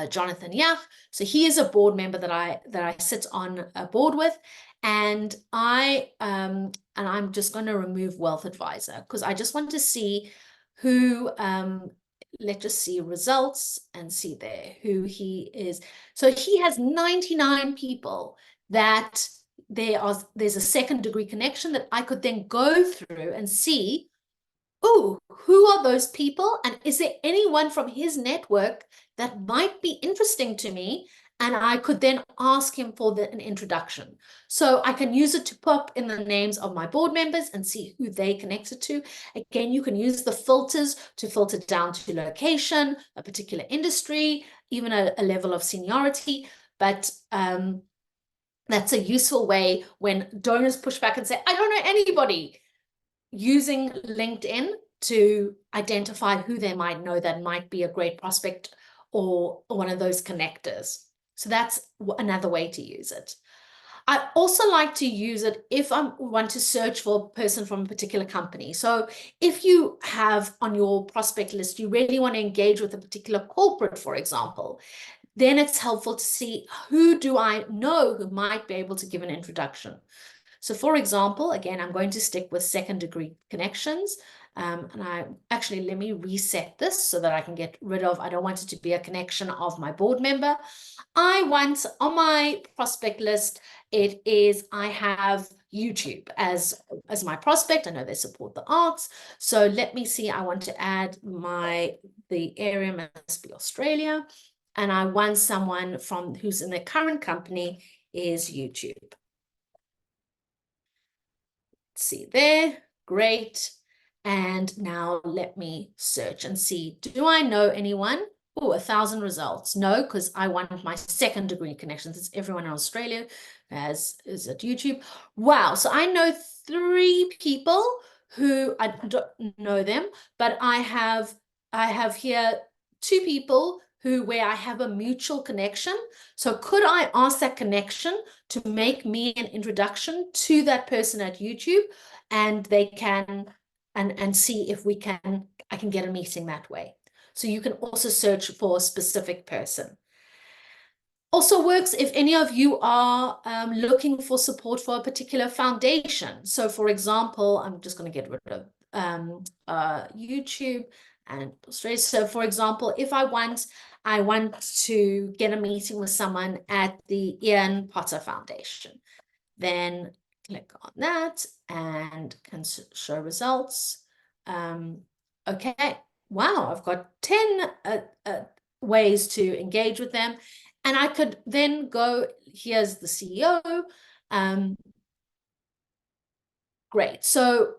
Jonathan Yach. So he is a board member that I sit on a board with, and I'm just going to remove wealth advisor because I just want to see who. Let's just see results and see there who he is. So he has 99 people that there's a second degree connection that I could then go through and see, oh, who are those people? And is there anyone from his network that might be interesting to me? And I could then ask him for an introduction. So I can use it to pop in the names of my board members and see who they connected to. Again, you can use the filters to filter down to location, a particular industry, even a level of seniority. But that's a useful way when donors push back and say, I don't know anybody, using LinkedIn to identify who they might know that might be a great prospect or one of those connectors. So that's another way to use it. I also like to use it if I want to search for a person from a particular company. So if you have on your prospect list, you really want to engage with a particular corporate, for example, then it's helpful to see who do I know who might be able to give an introduction. So for example, again, I'm going to stick with second degree connections. Let me reset this so that I can get rid of, I don't want it to be a connection of my board member. I want on my prospect list, I have YouTube as my prospect. I know they support the arts. So let me see, I want to add the area must be Australia. And I want someone who's in their current company is YouTube. See there, great. And now let me search and see, do I know anyone? Oh, 1,000 results. No, because I want my second degree connections. It's everyone in Australia is at YouTube. Wow, so I know 3 people who I don't know them, but I have here 2 people where I have a mutual connection. So could I ask that connection to make me an introduction to that person at YouTube, and they can and see if I can get a meeting that way. So you can also search for a specific person. Also works if any of you are looking for support for a particular foundation. So for example, I'm just going to get rid of YouTube and Australia. So for example, if I want to get a meeting with someone at the Ian Potter Foundation, then click on that and can show results. Okay, wow, I've got 10 ways to engage with them. And I could then go, here's the CEO. Great. So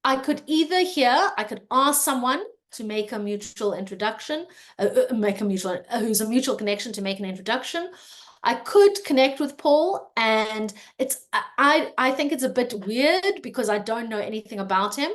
I could either here, I could ask someone to make a mutual introduction, who's a mutual connection to make an introduction. I could connect with Paul, and I think it's a bit weird because I don't know anything about him.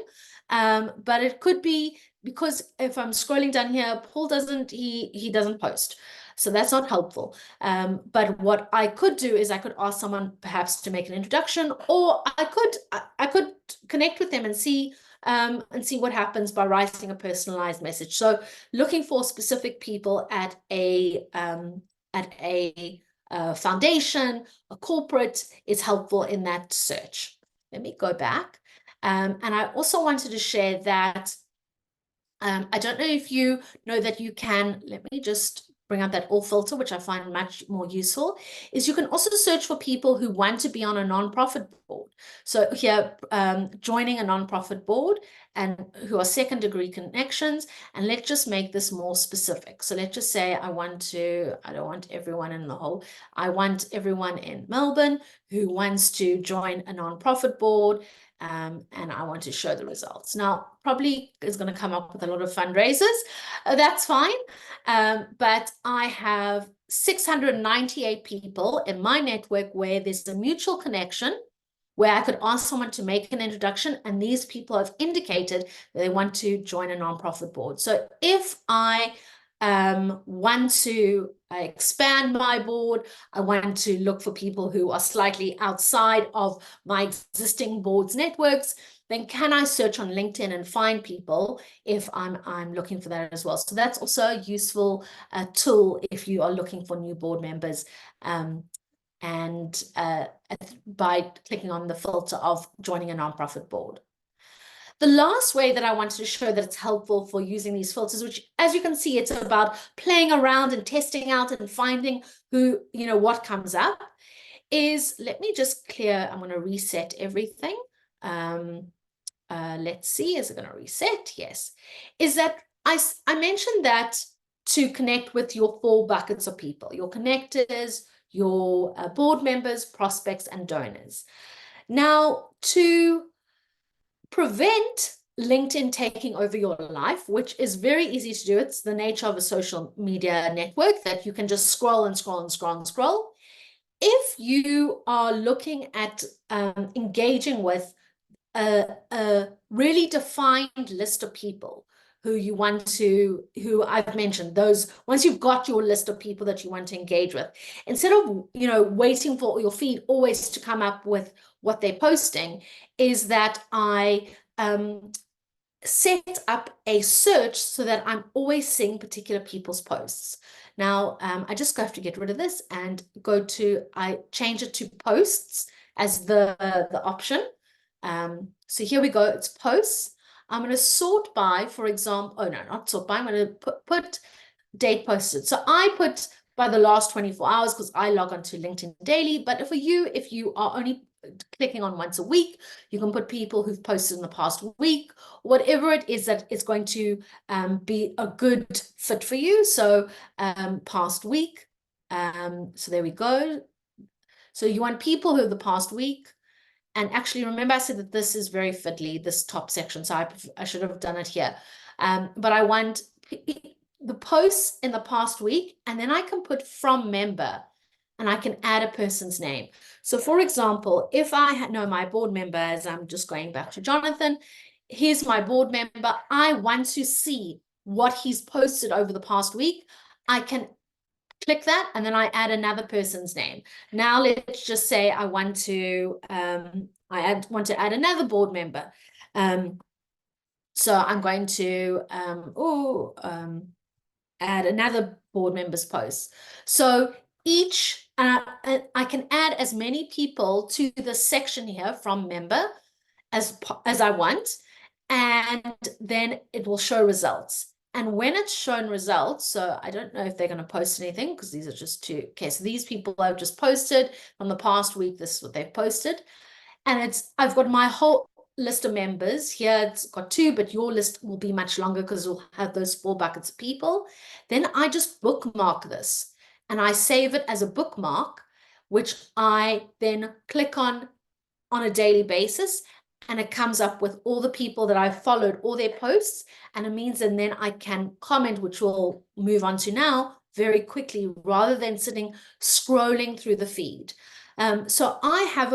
But it could be because if I'm scrolling down here, Paul he doesn't post. So that's not helpful. But what I could do is I could ask someone perhaps to make an introduction, or I could connect with them and see what happens by writing a personalized message. So looking for specific people at a foundation, a corporate is helpful in that search. Let me go back. And I also wanted to share that I don't know if you know that you can, let me just bring up that all filter, which I find much more useful, is you can also search for people who want to be on a nonprofit board. So here, joining a nonprofit board and who are second degree connections. And let's just make this more specific. So let's just say I don't want everyone in the whole, I want everyone in Melbourne who wants to join a nonprofit board. And I want to show the results. Now, probably is going to come up with a lot of fundraisers. That's fine. But I have 698 people in my network where there's a mutual connection, where I could ask someone to make an introduction, and these people have indicated that they want to join a nonprofit board. So if I want to expand my board, I want to look for people who are slightly outside of my existing boards networks, then can I search on LinkedIn and find people if I'm looking for that as well. So that's also a useful tool if you are looking for new board members. And by clicking on the filter of joining a nonprofit board. The last way that I wanted to show that it's helpful for using these filters, which as you can see, it's about playing around and testing out and finding what comes up, is, let me just clear, I'm going to reset everything. Let's see, is it going to reset? Yes. Is that I mentioned that to connect with your 4 buckets of people, your connectors, your board members, prospects, and donors. Now, to prevent LinkedIn taking over your life, which is very easy to do, it's the nature of a social media network that you can just scroll and scroll and scroll and scroll. If you are looking at engaging with a really defined list of people who I've mentioned, those, once you've got your list of people that you want to engage with, instead of, waiting for your feed always to come up with what they're posting, is that I set up a search so that I'm always seeing particular people's posts. Now, I just have to get rid of this and I change it to posts as the option. So here we go, it's posts. I'm going to sort by, for example, not sort by, I'm going to put date posted. So I put by the last 24 hours because I log onto LinkedIn daily. But for you, if you are only clicking on once a week, you can put people who've posted in the past week, whatever it is that is going to be a good fit for you. So past week. So there we go. So you want people who are the past week. And actually, remember I said that this is very fiddly, this top section. So I should have done it here. But I want the posts in the past week, and then I can put from member, and I can add a person's name. So for example, if I know my board member, as I'm just going back to Jonathan, here's my board member. I want to see what he's posted over the past week. I can click that, and then I add another person's name. Now let's just say I want to add another board member. So I'm going to add another board member's post. So each I can add as many people to the section here from member as I want, and then it will show results. And when it's shown results, so I don't know if they're going to post anything because these are just two. Okay, so these people have just posted from the past week. This is what they've posted. And I've got my whole list of members here. It's got 2, but your list will be much longer because we'll have those 4 buckets of people. Then I just bookmark this and I save it as a bookmark, which I then click on a daily basis, and it comes up with all the people that I've followed, all their posts, and it means, and then I can comment, which we'll move on to now, very quickly, rather than sitting scrolling through the feed. So I have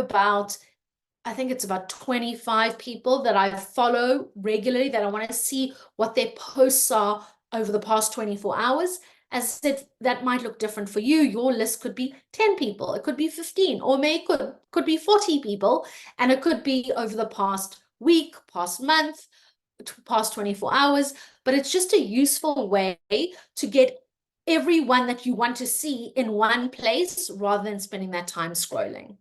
I think it's about 25 people that I follow regularly, that I want to see what their posts are over the past 24 hours. As I said, that might look different for you. Your list could be 10 people, it could be 15, or could be 40 people, and it could be over the past week, past month, past 24 hours. But it's just a useful way to get everyone that you want to see in one place rather than spending that time scrolling.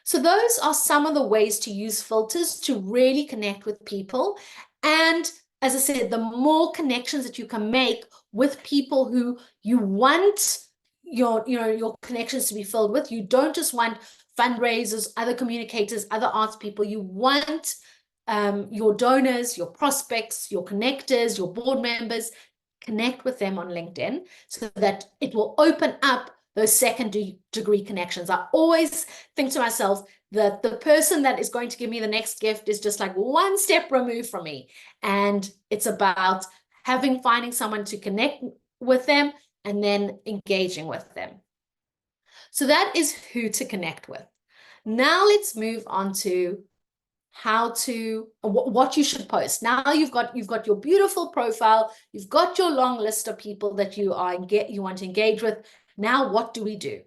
So those are some of the ways to use filters to really connect with people. And as I said, the more connections that you can make with people who you want your connections to be filled with. You don't just want fundraisers, other communicators, other arts people. You want your donors, your prospects, your connectors, your board members. Connect with them on LinkedIn so that it will open up those second-degree connections. I always think to myself that the person that is going to give me the next gift is just like one step removed from me. And it's about finding someone to connect with them and then engaging with them. So that is who to connect with. Now let's move on to what you should post. Now you've got your beautiful profile, you've got your long list of people that you want to engage with. Now what do we do?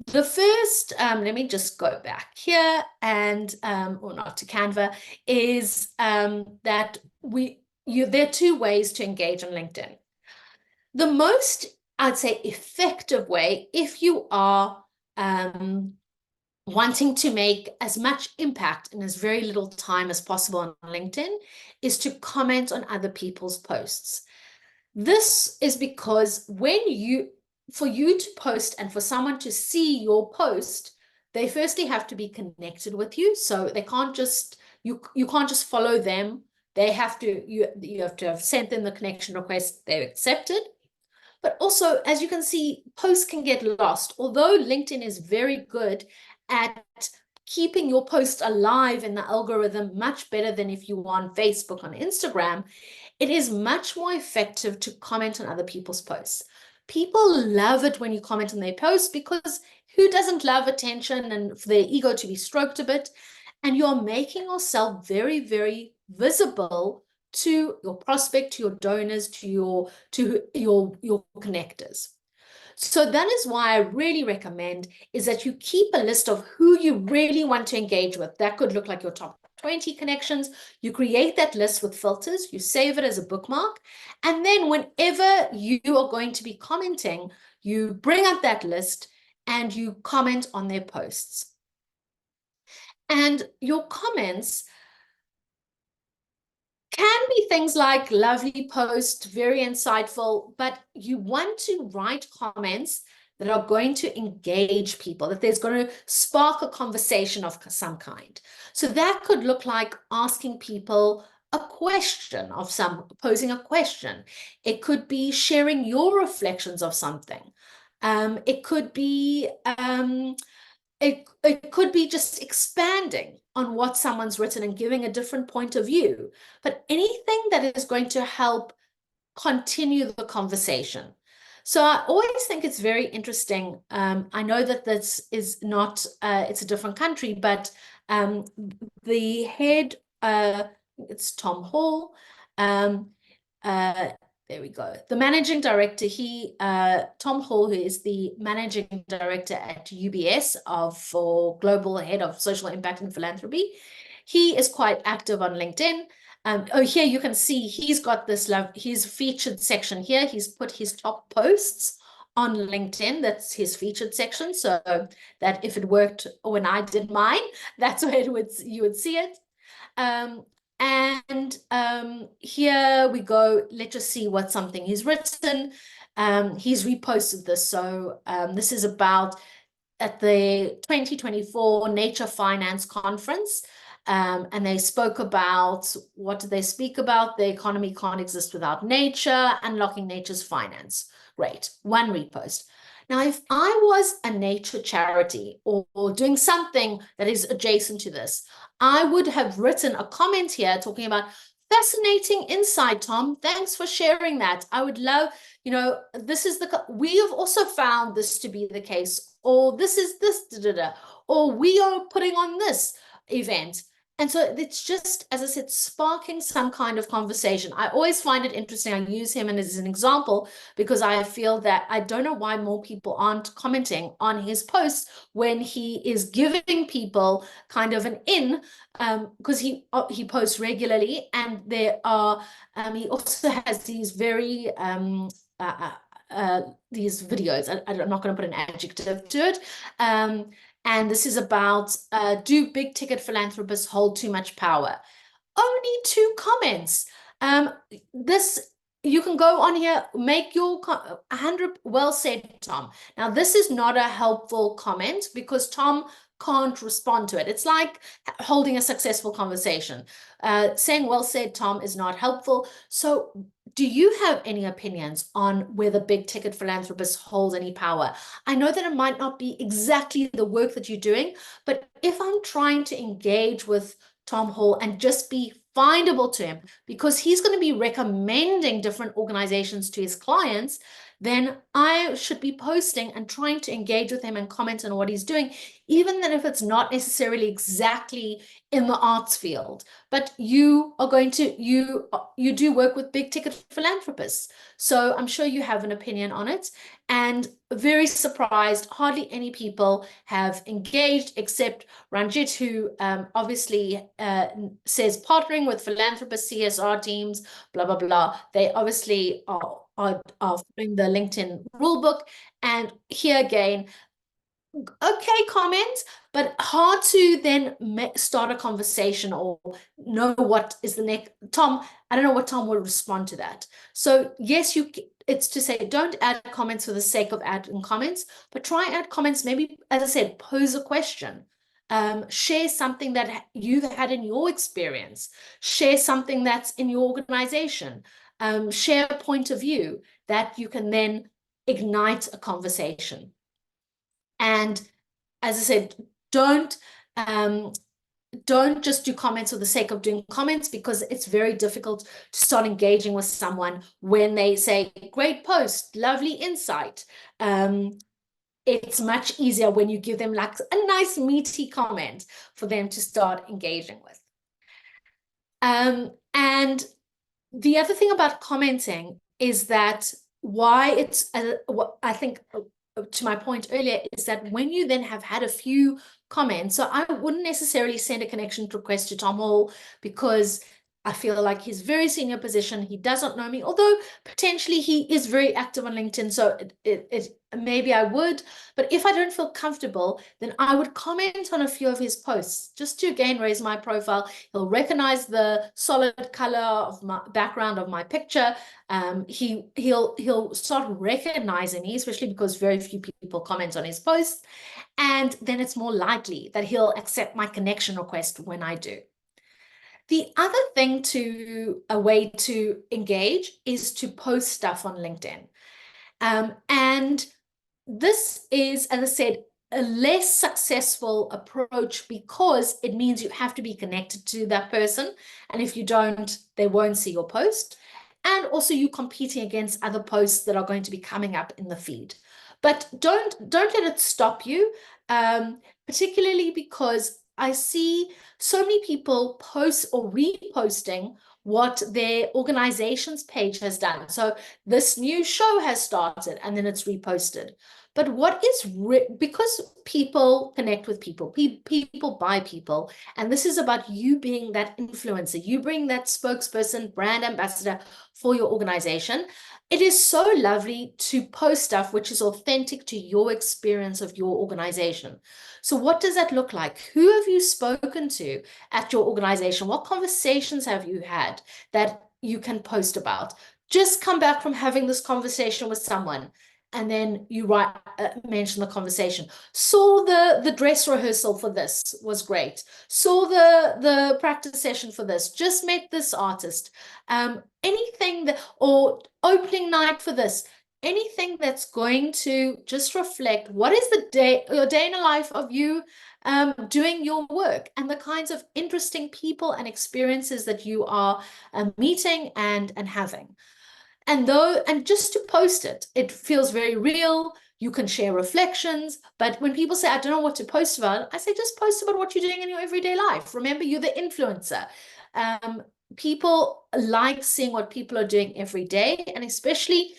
The first, let me just go back here and or not to Canva, is that there are 2 ways to engage on LinkedIn. The most, I'd say, effective way, if you are wanting to make as much impact in as very little time as possible on LinkedIn, is to comment on other people's posts. This is because for you to post and for someone to see your post, they firstly have to be connected with you. So they can't just, you can't just follow them. They have to, you have to have sent them the connection request, they've accepted. But also, as you can see, posts can get lost. Although LinkedIn is very good at keeping your post alive in the algorithm, much better than if you were on Facebook, on Instagram, it is much more effective to comment on other people's posts. People love it when you comment on their posts, because who doesn't love attention and for their ego to be stroked a bit? And you're making yourself very, very visible to your prospect, to your donors, to your connectors. So that is why I really recommend is that you keep a list of who you really want to engage with. That could look like your top 20 connections. You create that list with filters, you save it as a bookmark, and then whenever you are going to be commenting, you bring up that list and you comment on their posts. And your comments can be things like lovely post, very insightful, but you want to write comments that are going to engage people, that there's going to spark a conversation of some kind. So that could look like asking people a question posing a question. It could be sharing your reflections of something. It could be it could be just expanding on what someone's written and giving a different point of view, but anything that is going to help continue the conversation. So I always think it's very interesting. I know that this is not, it's a different country, but the head, it's Tom Hall, there we go. The managing director, Tom Hall, who is the managing director at UBS for global head of social impact and philanthropy, he is quite active on LinkedIn. Here you can see he's got his featured section here. He's put his top posts on LinkedIn. That's his featured section. So that if it worked when I did mine, that's where you would see it. Here we go. Let's just see what something he's written. He's reposted this. So this is about at the 2024 Nature Finance Conference. And they spoke about, what did they speak about? The economy can't exist without nature, unlocking nature's finance. Great, one repost. Now, if I was a nature charity or doing something that is adjacent to this, I would have written a comment here talking about fascinating insight, Tom. Thanks for sharing that. I would love, this is we have also found this to be the case, or this is this, or we are putting on this event. And so it's just, as I said, sparking some kind of conversation. I always find it interesting. I use him as an example because I feel that I don't know why more people aren't commenting on his posts when he is giving people kind of an in, because he posts regularly, and there are he also has these very these videos. I'm not going to put an adjective to it. And this is about, do big ticket philanthropists hold too much power? Only 2 comments. This, you can go on here, make your 100, well said, Tom. Now, this is not a helpful comment because Tom can't respond to it. It's like holding a successful conversation. Saying well said, Tom, is not helpful. So do you have any opinions on whether big ticket philanthropists hold any power? I know that it might not be exactly the work that you're doing, but if I'm trying to engage with Tom Hall and just be findable to him because he's going to be recommending different organizations to his clients, then I should be posting and trying to engage with him and comment on what he's doing, even then if it's not necessarily exactly in the arts field. But you are going to, you do work with big ticket philanthropists. So I'm sure you have an opinion on it. And very surprised, hardly any people have engaged except Ranjit, who obviously says partnering with philanthropist CSR teams, blah, blah, blah. They obviously are following the LinkedIn rulebook. And here again, okay comment, but hard to then start a conversation or know what is the next. Tom, I don't know what Tom will respond to that. So yes, it's to say don't add comments for the sake of adding comments, but try add comments. Maybe, as I said, pose a question. Share something that you've had in your experience. Share something that's in your organization. Share a point of view that you can then ignite a conversation. And as I said, don't just do comments for the sake of doing comments, because it's very difficult to start engaging with someone when they say, great post, lovely insight. It's much easier when you give them like a nice meaty comment for them to start engaging with. And the other thing about commenting is that why it's, I think, to my point earlier, is that when you then have had a few comments, so I wouldn't necessarily send a connection request to Tom Hall because I feel like he's very senior position. He doesn't know me, although potentially he is very active on LinkedIn. So it maybe I would, but if I don't feel comfortable, then I would comment on a few of his posts just to again raise my profile. He'll recognize the solid color of my background of my picture. He'll start recognizing me, especially because very few people comment on his posts, and then it's more likely that he'll accept my connection request when I do. The other thing a way to engage is to post stuff on LinkedIn. And this is, as I said, a less successful approach because it means you have to be connected to that person. And if you don't, they won't see your post. And also you're competing against other posts that are going to be coming up in the feed. But don't let it stop you, particularly because I see so many people post or reposting what their organization's page has done. So this new show has started and then it's reposted. But what is because people connect with people, people buy people, and this is about you being that influencer, you bring that spokesperson, brand ambassador for your organization. It is so lovely to post stuff which is authentic to your experience of your organization. So what does that look like? Who have you spoken to at your organization? What conversations have you had that you can post about? Just come back from having this conversation with someone. and then you write, mention the conversation. Saw the dress rehearsal for this was great. Saw the practice session for this. Just met this artist. Anything that, or opening night for this. Anything that's going to just reflect what is the day, your day in the life of you doing your work, and the kinds of interesting people and experiences that you are meeting and having. And just to post it, it feels very real. You can share reflections. But when people say, I don't know what to post about, I say, just post about what you're doing in your everyday life. Remember, you're the influencer. People like seeing what people are doing every day, and especially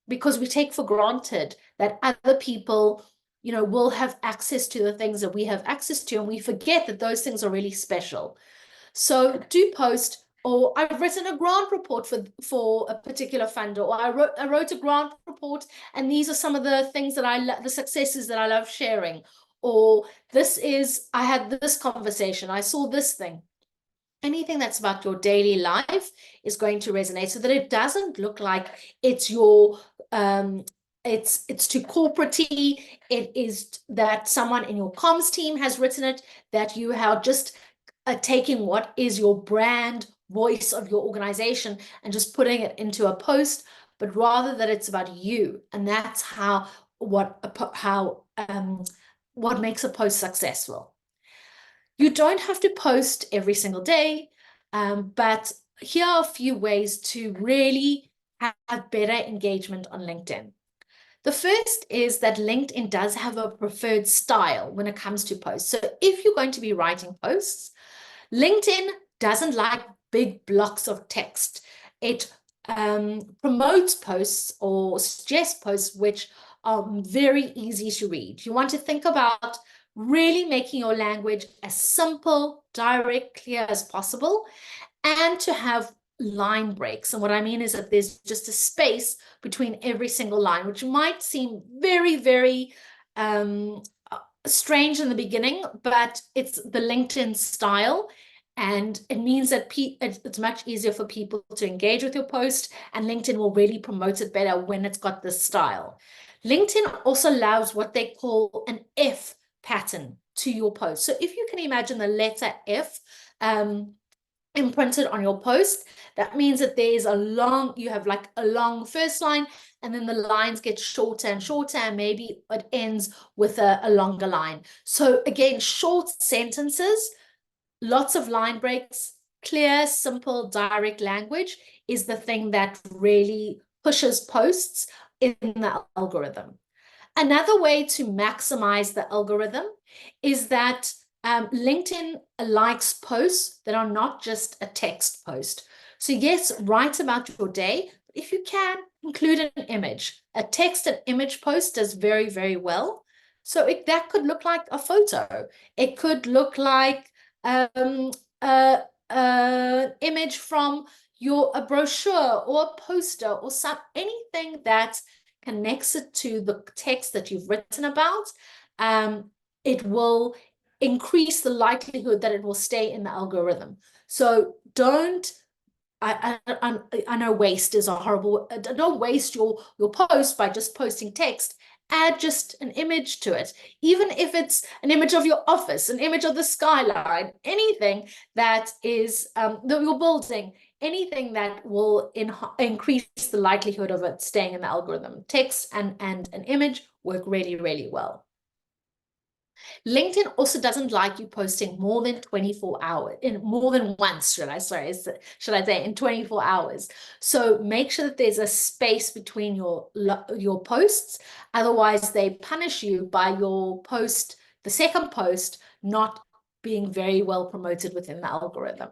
because we take for granted that other people, will have access to the things that we have access to, and we forget that those things are really special. So do post. Or I've written a grant report for a particular funder, or I wrote a grant report, and these are some of the things that the successes that I love sharing. Or I had this conversation, I saw this thing. Anything that's about your daily life is going to resonate, so that it doesn't look like it's your it's too corporate-y. It is that someone in your comms team has written it, that you have just taking what is your brand voice of your organization and just putting it into a post, but rather that it's about you. And that's what makes a post successful. You don't have to post every single day, but here are a few ways to really have better engagement on LinkedIn. The first is that LinkedIn does have a preferred style when it comes to posts. So if you're going to be writing posts, LinkedIn doesn't like big blocks of text. It promotes posts or suggests posts which are very easy to read. You want to think about really making your language as simple, direct, clear as possible, and to have line breaks. And what I mean is that there's just a space between every single line, which might seem very, very strange in the beginning, but it's the LinkedIn style. And it means that it's much easier for people to engage with your post, and LinkedIn will really promote it better when it's got this style. LinkedIn also allows what they call an F pattern to your post. So if you can imagine the letter F imprinted on your post, that means that you have like a long first line, and then the lines get shorter and shorter, and maybe it ends with a longer line. So again, short sentences, lots of line breaks, clear, simple, direct language is the thing that really pushes posts in the algorithm. Another way to maximize the algorithm is that LinkedIn likes posts that are not just a text post. So yes, write about your day. If you can, include an image. A text and image post does very, very well. So that could look like a photo. It could look like an image from a brochure or a poster or anything that connects it to the text that you've written about. It will increase the likelihood that it will stay in the algorithm. So I know waste is a horrible, don't waste your post by just posting text. Add just an image to it, even if it's an image of your office, an image of the skyline, anything that is your building, anything that will increase the likelihood of it staying in the algorithm. Text and an image work really, really well. LinkedIn also doesn't like you posting more than 24 hours, more than once, should I say, in 24 hours. So make sure that there's a space between your posts. Otherwise, they punish you by your post, the second post, not being very well promoted within the algorithm.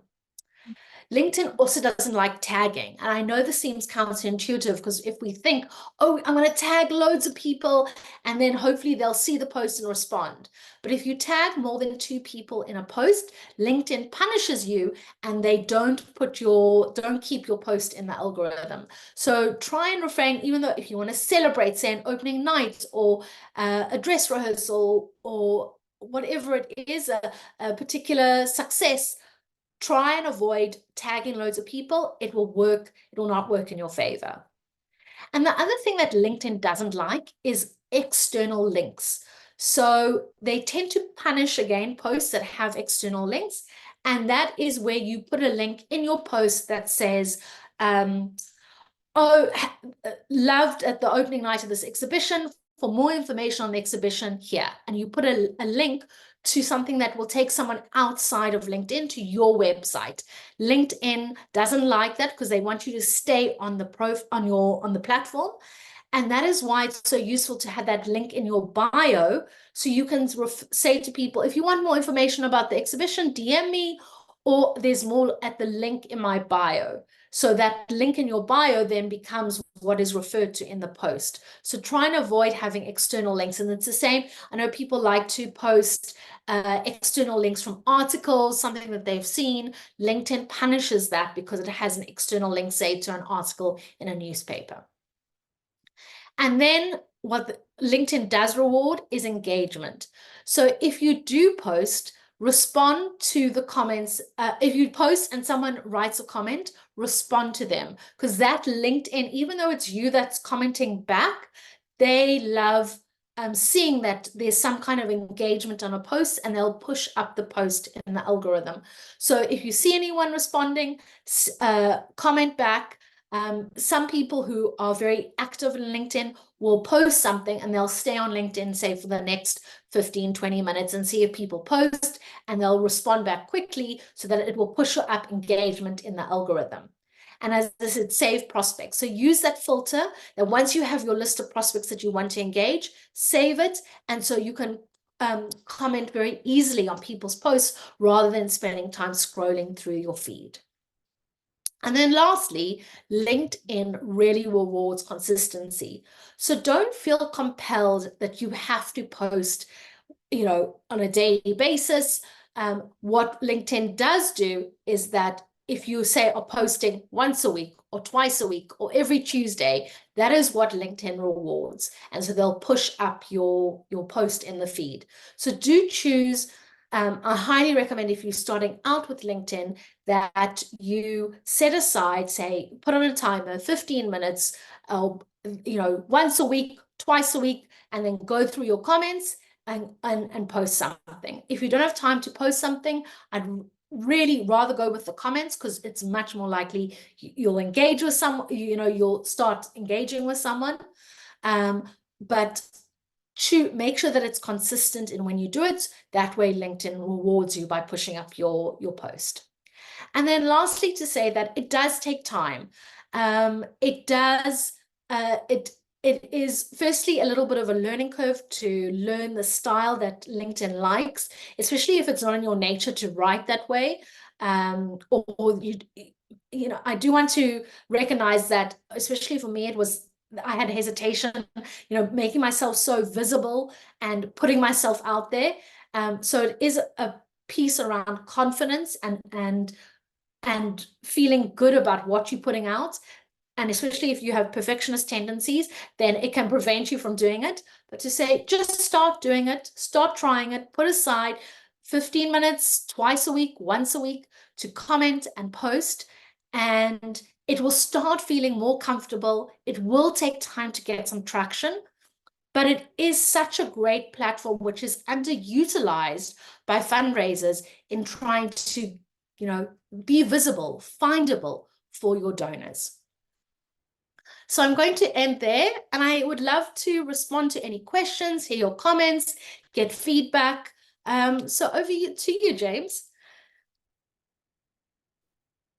LinkedIn also doesn't like tagging. And I know this seems counterintuitive, because if we think, oh, I'm going to tag loads of people and then hopefully they'll see the post and respond. But if you tag more than 2 people in a post, LinkedIn punishes you, and they don't keep your post in the algorithm. So try and refrain, even though if you want to celebrate, say, an opening night or a dress rehearsal or whatever it is, a particular success, try and avoid tagging loads of people. It will not work in your favor. And the other thing that LinkedIn doesn't like is external links. So they tend to punish, again, posts that have external links. And that is where you put a link in your post that says, oh, loved at the opening night of this exhibition. For more information on the exhibition, here. And you put a link to something that will take someone outside of LinkedIn to your website. LinkedIn doesn't like that because they want you to stay on the on the platform. And that is why it's so useful to have that link in your bio, so you can say to people, if you want more information about the exhibition, DM me, or there's more at the link in my bio. So that link in your bio then becomes what is referred to in the post. So try and avoid having external links. And it's the same. I know people like to post external links from articles, something that they've seen. LinkedIn punishes that because it has an external link, say, to an article in a newspaper. And then what LinkedIn does reward is engagement. So if you do post, respond to the comments. If you post and someone writes a comment, respond to them, because that LinkedIn, even though it's you that's commenting back, they love seeing that there's some kind of engagement on a post, and they'll push up the post in the algorithm. So if you see anyone responding, comment back. Some people who are very active in LinkedIn will post something and they'll stay on LinkedIn, say, for the next 15, 20 minutes and see if people post, and they'll respond back quickly so that it will push up engagement in the algorithm. And as I said, save prospects. So use that filter that once you have your list of prospects that you want to engage, save it. And so you can comment very easily on people's posts rather than spending time scrolling through your feed. And then lastly, LinkedIn really rewards consistency. So don't feel compelled that you have to post, on a daily basis. What LinkedIn does do is that if you say are posting once a week or twice a week or every Tuesday, that is what LinkedIn rewards. And so they'll push up your post in the feed. So do choose. I highly recommend, if you're starting out with LinkedIn, that you set aside, say, put on a timer, 15 minutes, once a week, twice a week, and then go through your comments and post something. If you don't have time to post something, I'd really rather go with the comments, because it's much more likely you'll engage with someone, you'll start engaging with someone. But to make sure that it's consistent in when you do it, that way LinkedIn rewards you by pushing up your post. And then lastly, to say that it does take time. It is firstly a little bit of a learning curve to learn the style that LinkedIn likes, especially if it's not in your nature to write that way. I do want to recognize that, especially for me, I had hesitation, making myself so visible and putting myself out there. So it is a piece around confidence and feeling good about what you're putting out. And especially if you have perfectionist tendencies, then it can prevent you from doing it. But to say, just start doing it, start trying it, put aside 15 minutes twice a week, once a week, to comment and post, and it will start feeling more comfortable. It will take time to get some traction, but it is such a great platform, which is underutilized by fundraisers in trying to, be visible, findable for your donors. So I'm going to end there, and I would love to respond to any questions, hear your comments, get feedback. So over to you, James.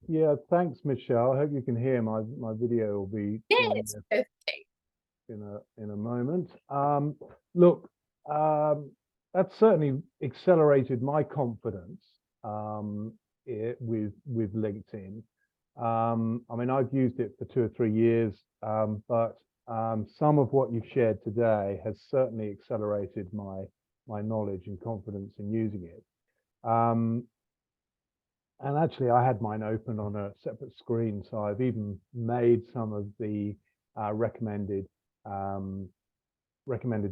Yeah, thanks, Michelle. I hope you can hear my video will be Yes, perfect. in a moment. Look, that certainly accelerated my confidence with LinkedIn. I mean, I've used it for 2 or 3 years, but some of what you've shared today has certainly accelerated my knowledge and confidence in using it. And actually, I had mine open on a separate screen, so I've even made some of the recommended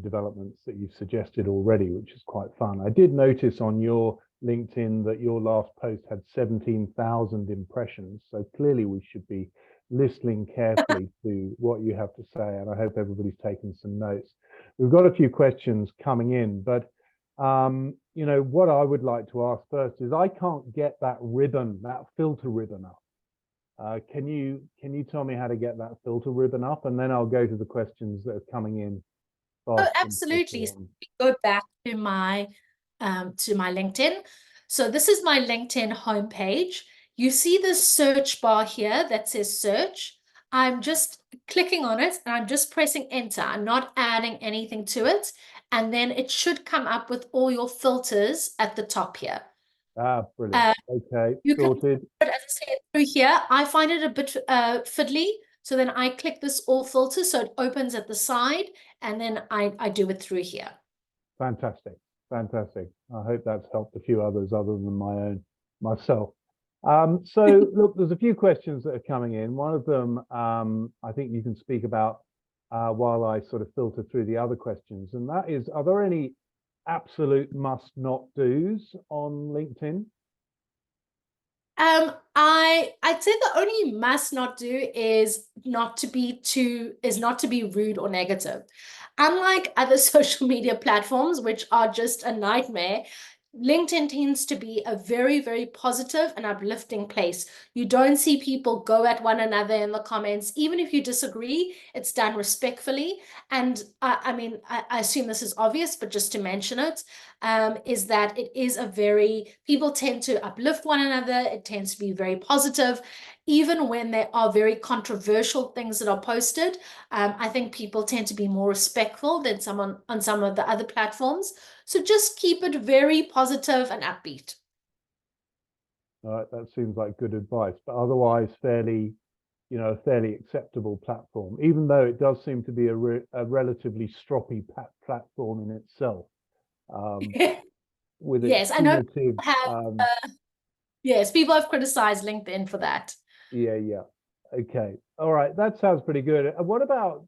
developments that you've suggested already, which is quite fun. I did notice on your LinkedIn that your last post had 17,000 impressions, so clearly we should be listening carefully to what you have to say, and I hope everybody's taking some notes. We've got a few questions coming in, but what I would like to ask first is I can't get that ribbon, that filter ribbon up. Can you tell me how to get that filter ribbon up, and then I'll go to the questions that are coming in Oh, fast and absolutely. quickly. Go back to my LinkedIn. So this is my LinkedIn homepage. You see this search bar here that says search. I'm just clicking on it and I'm just pressing enter. I'm not adding anything to it. And then it should come up with all your filters at the top here. Brilliant. Okay, You can, sorted. as I said, through here, I find it a bit fiddly. So then I click this all filter so it opens at the side, and then I do it through here. Fantastic. Fantastic. I hope that's helped a few others other than myself. So look, there's a few questions that are coming in. One of them, I think you can speak about while I sort of filter through the other questions. And that is, are there any absolute must not do's on LinkedIn? I'd say the only must not do is not to be rude or negative. Unlike other social media platforms, which are just a nightmare, LinkedIn tends to be a very, very positive and uplifting place. You don't see people go at one another in the comments. Even if you disagree, it's done respectfully. And I mean, I assume this is obvious, but just to mention it, is that it is people tend to uplift one another. It tends to be very positive. Even when there are very controversial things that are posted, I think people tend to be more respectful than someone on some of the other platforms. So just keep it very positive and upbeat. All right, that seems like good advice, but otherwise fairly acceptable platform, even though it does seem to be a relatively stroppy platform in itself, with its Yes, I know punitive. yes, people have criticized LinkedIn for that. Yeah. Okay. All right. That sounds pretty good. What about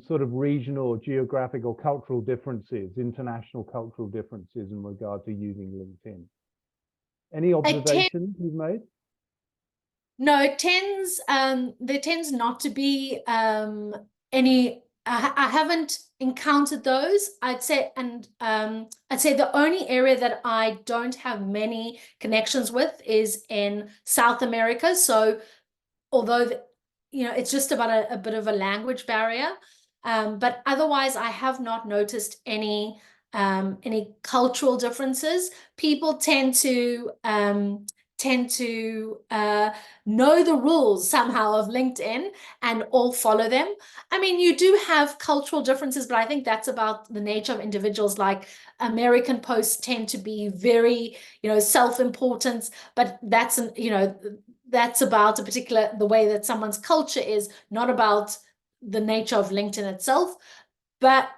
sort of regional, geographic, or cultural differences, international cultural differences in regard to using LinkedIn? Any observations you've made? No, there tends not to be any. I haven't encountered those. I'd say the only area that I don't have many connections with is in South America. So although it's just about a bit of a language barrier, but otherwise I have not noticed any cultural differences. People tend to know the rules somehow of LinkedIn and all follow them. I mean, you do have cultural differences, but I think that's about the nature of individuals. Like American posts tend to be very, self-important, but that's about the way that someone's culture is, not about the nature of LinkedIn itself. But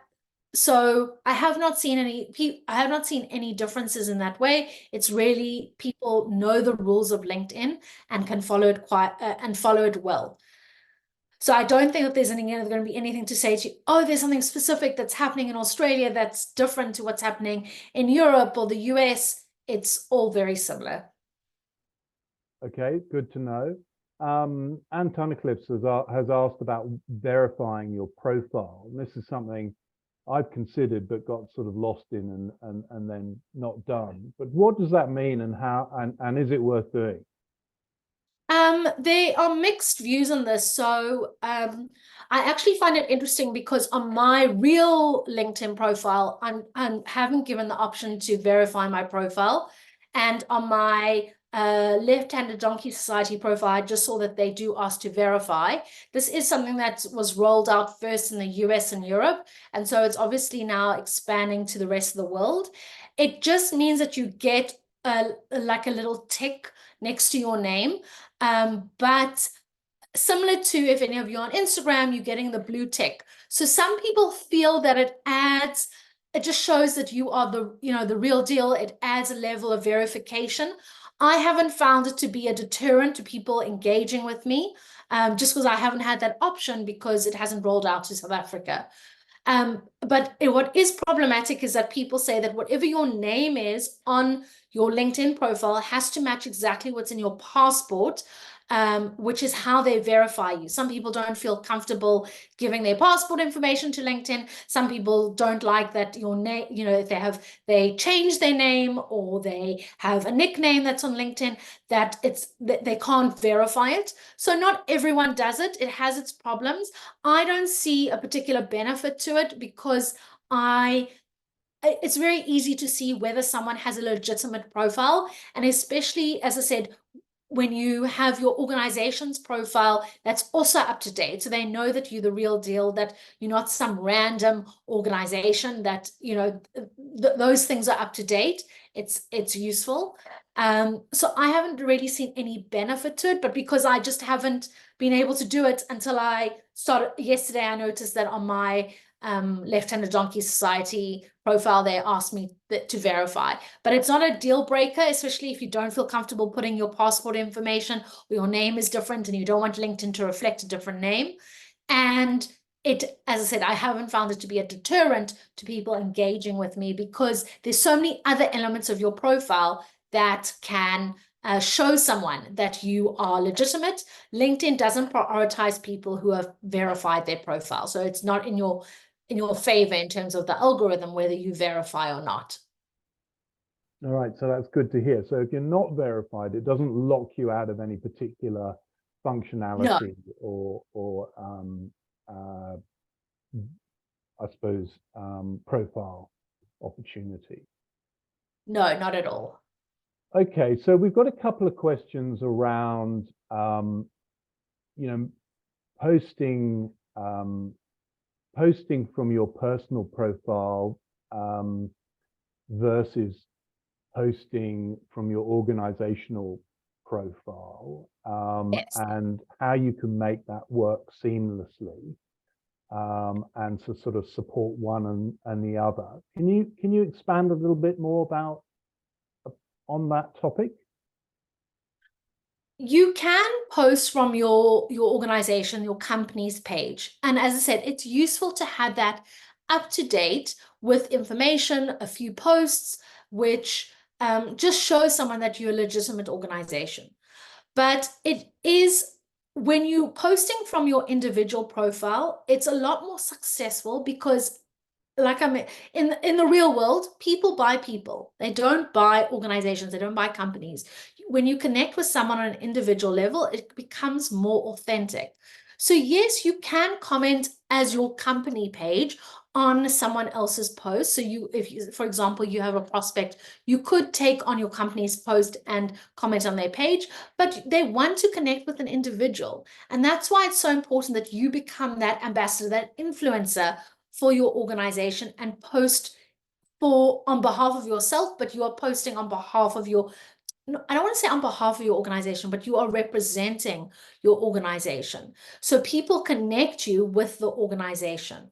so I have not seen any differences in that way. It's really people know the rules of LinkedIn and can follow it and follow it well. So I don't think that there's going to be anything to say to you, oh, there's something specific that's happening in Australia that's different to what's happening in Europe or the US. It's all very similar. Okay, good to know. Anton Eclipse has asked about verifying your profile. And this is something I've considered but got sort of lost in and then not done. But what does that mean, and how, and is it worth doing? There are mixed views on this. So I actually find it interesting because on my real LinkedIn profile, I haven't given the option to verify my profile. And on my Left-Handed Donkey Society profile, I just saw that they do ask to verify. This is something that was rolled out first in the US and Europe. And so it's obviously now expanding to the rest of the world. It just means that you get like a little tick next to your name. But similar to if any of you on Instagram, you're getting the blue tick. So some people feel that it just shows that you are the real deal. It adds a level of verification. I haven't found it to be a deterrent to people engaging with me, just because I haven't had that option because it hasn't rolled out to South Africa. But what is problematic is that people say that whatever your name is on your LinkedIn profile has to match exactly what's in your passport. which is how they verify you. Some people don't feel comfortable giving their passport information to LinkedIn. Some people don't like that your name, if they change their name or they have a nickname that's on LinkedIn, that they can't verify it. So not everyone does it. It has its problems. I don't see a particular benefit to it because it's very easy to see whether someone has a legitimate profile. And especially, as I said, when you have your organization's profile that's also up to date, so they know that you're the real deal, that you're not some random organization, that those things are up to date. It's useful. So I haven't really seen any benefit to it, but because I just haven't been able to do it until I started yesterday, I noticed that on my Left-Handed Donkey Society profile, they asked me to verify, but it's not a deal breaker, especially if you don't feel comfortable putting your passport information or your name is different and you don't want LinkedIn to reflect a different name. And as I said, I haven't found it to be a deterrent to people engaging with me because there's so many other elements of your profile that can show someone that you are legitimate. LinkedIn doesn't prioritize people who have verified their profile, so it's not in your favor in terms of the algorithm, whether you verify or not. All right, so that's good to hear. So if you're not verified, it doesn't lock you out of any particular functionality or I suppose, profile opportunity. No, not at all. Okay, so we've got a couple of questions around, posting from your personal profile versus posting from your organizational profile, Yes. and how you can make that work seamlessly, and to sort of support one and the other. Can you expand a little bit more about on that topic? You can post from your organization, your company's page. And as I said, it's useful to have that up to date with information, a few posts, which just shows someone that you're a legitimate organization. But it is, when you're posting from your individual profile, it's a lot more successful because, like I mean, in the real world, people buy people. They don't buy organizations. They don't buy companies. When you connect with someone on an individual level, it becomes more authentic. So yes, you can comment as your company page on someone else's post. So if you, for example, you have a prospect, you could take on your company's post and comment on their page, but they want to connect with an individual. And that's why it's so important that you become that ambassador, that influencer for your organization, and post on behalf of yourself, but you are posting on behalf of your, I don't want to say on behalf of your organization, but you are representing your organization. So people connect you with the organization.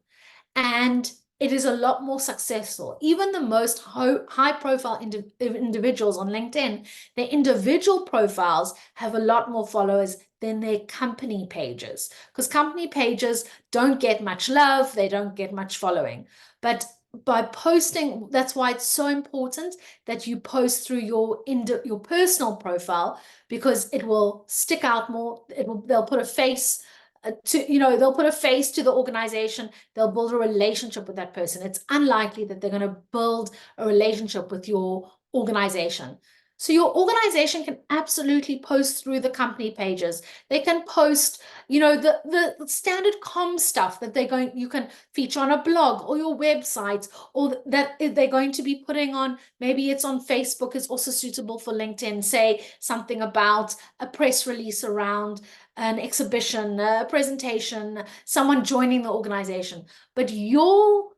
And it is a lot more successful. Even the most high-profile individuals on LinkedIn, their individual profiles have a lot more followers than their company pages, because company pages don't get much love, they don't get much following. But by posting, that's why it's so important that you post through your personal profile, because it will stick out more. They'll put a face they'll put a face to the organization. They'll build a relationship with that person. It's unlikely that they're going to build a relationship with your organization. So your organization can absolutely post through the company pages. They can post, the standard comm stuff that you can feature on a blog or your website, or that they're going to be putting on, maybe it's on Facebook, is also suitable for LinkedIn. Say something about a press release around an exhibition, a presentation, someone joining the organization. But your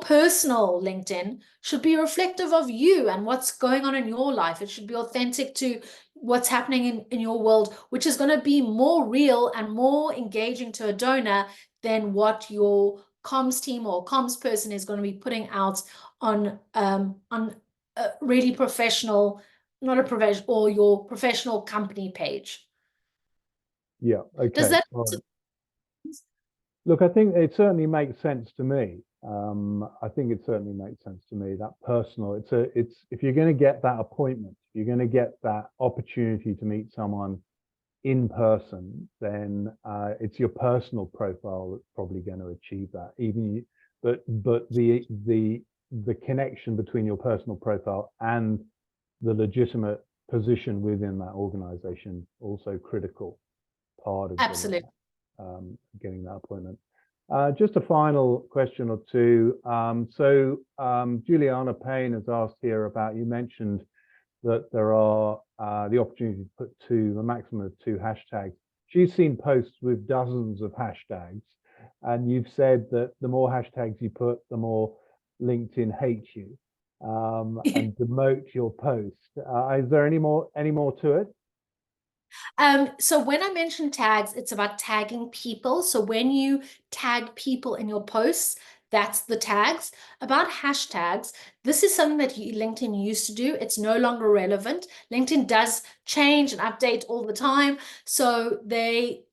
personal LinkedIn should be reflective of you and what's going on in your life. It should be authentic to what's happening in your world, which is going to be more real and more engaging to a donor than what your comms team or comms person is going to be putting out on a really professional, not a professional, or your professional company page. Yeah. Okay. Does that? All right. Look, I think it certainly makes sense to me. I think it certainly makes sense to me, that personal. It's if you're going to get that appointment, you're going to get that opportunity to meet someone in person, then it's your personal profile that's probably going to achieve that. But the connection between your personal profile and the legitimate position within that organization also critical part of Absolutely. getting that appointment. Just a final question or two. Juliana Payne has asked here about, you mentioned that there are the opportunity to put a maximum of 2 hashtags. She's seen posts with dozens of hashtags, and you've said that the more hashtags you put, the more LinkedIn hates you and demote your post. Is there any more to it? So when I mention tags, it's about tagging people. So when you tag people in your posts, that's the tags. About hashtags, this is something that LinkedIn used to do. It's no longer relevant. LinkedIn does change and update all the time. So they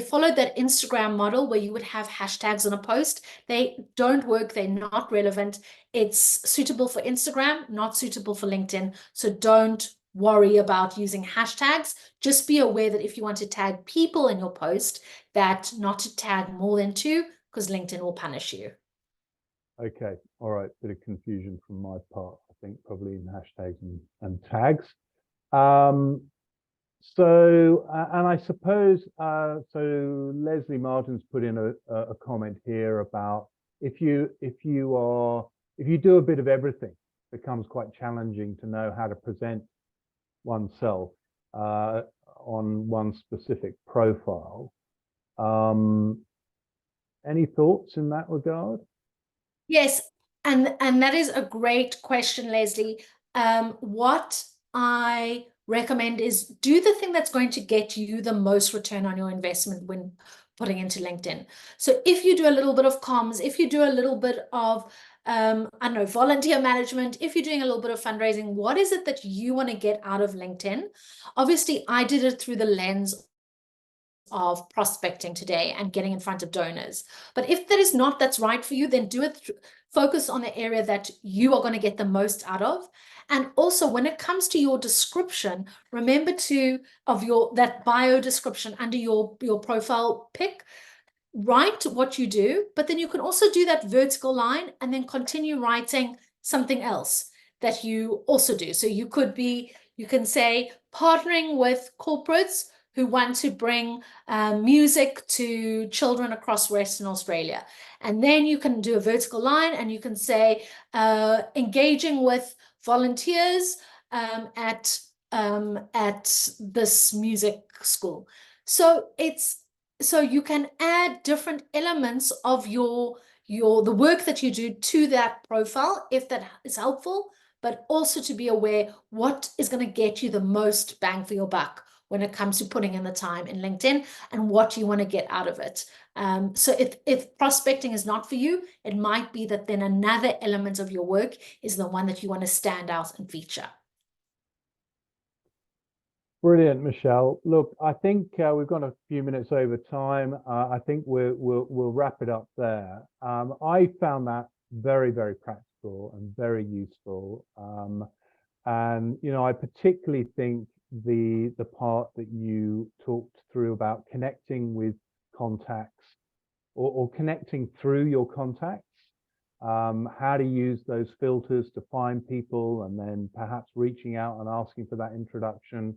followed that Instagram model where you would have hashtags on a post. They don't work. They're not relevant. It's suitable for Instagram, not suitable for LinkedIn. So don't worry about using hashtags. Just be aware that if you want to tag people in your post, that not to tag more than 2, because LinkedIn will punish you. Okay, all right, bit of confusion from my part, I think, probably in hashtags and tags. And I suppose, so Leslie Martin's put in a comment here about if you do a bit of everything, it becomes quite challenging to know how to present oneself on one specific profile. Any thoughts in that regard? Yes, and that is a great question, Leslie. What I recommend is do the thing that's going to get you the most return on your investment when putting into LinkedIn. So if you do a little bit of comms, if you do a little bit of I don't know, volunteer management, if you're doing a little bit of fundraising, what is it that you want to get out of LinkedIn? Obviously, I did it through the lens of prospecting today and getting in front of donors. But if that is not that's right for you, then do it. Focus on the area that you are going to get the most out of. And also, when it comes to your description, remember that bio description under your profile pic, write what you do, but then you can also do that vertical line and then continue writing something else that you also do. So you can say partnering with corporates who want to bring music to children across Western Australia. And then you can do a vertical line and you can say engaging with volunteers at this music school. So you can add different elements of the work that you do to that profile if that is helpful, but also to be aware what is going to get you the most bang for your buck when it comes to putting in the time in LinkedIn and what you want to get out of it. So if prospecting is not for you, it might be that then another element of your work is the one that you want to stand out and feature. Brilliant, Michelle. Look, I think we've got a few minutes over time. I think we'll wrap it up there. I found that very, very practical and very useful. And I particularly think the part that you talked through about connecting with contacts or connecting through your contacts, how to use those filters to find people and then perhaps reaching out and asking for that introduction.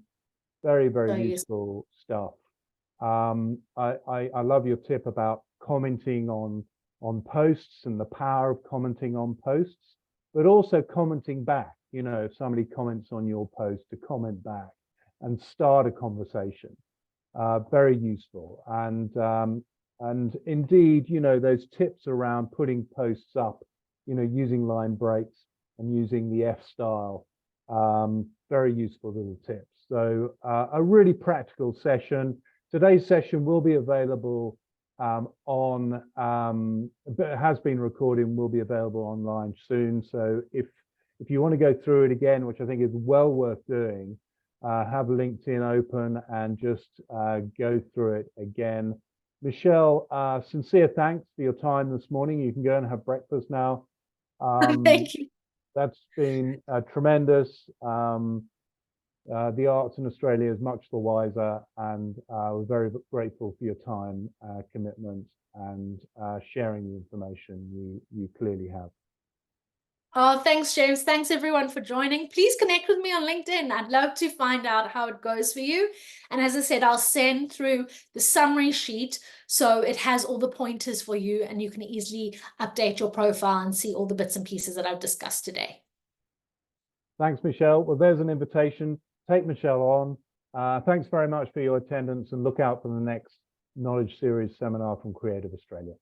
Very, very useful stuff. I love your tip about commenting on posts and the power of commenting on posts, but also commenting back. If somebody comments on your post, to comment back and start a conversation. Very useful. And indeed, those tips around putting posts up, using line breaks and using the F style, very useful little tips. So a really practical session. Today's session will be available but it has been recorded and will be available online soon. So if you want to go through it again, which I think is well worth doing, have LinkedIn open and just go through it again. Michelle, sincere thanks for your time this morning. You can go and have breakfast now. Thank you. That's been tremendous. The arts in Australia is much the wiser, and we're very grateful for your time, commitment, and sharing the information you clearly have. Oh, thanks, James. Thanks, everyone, for joining. Please connect with me on LinkedIn. I'd love to find out how it goes for you. And as I said, I'll send through the summary sheet so it has all the pointers for you, and you can easily update your profile and see all the bits and pieces that I've discussed today. Thanks, Michelle. Well, there's an invitation. Take Michelle on. Thanks very much for your attendance, and look out for the next Knowledge Series seminar from Creative Australia.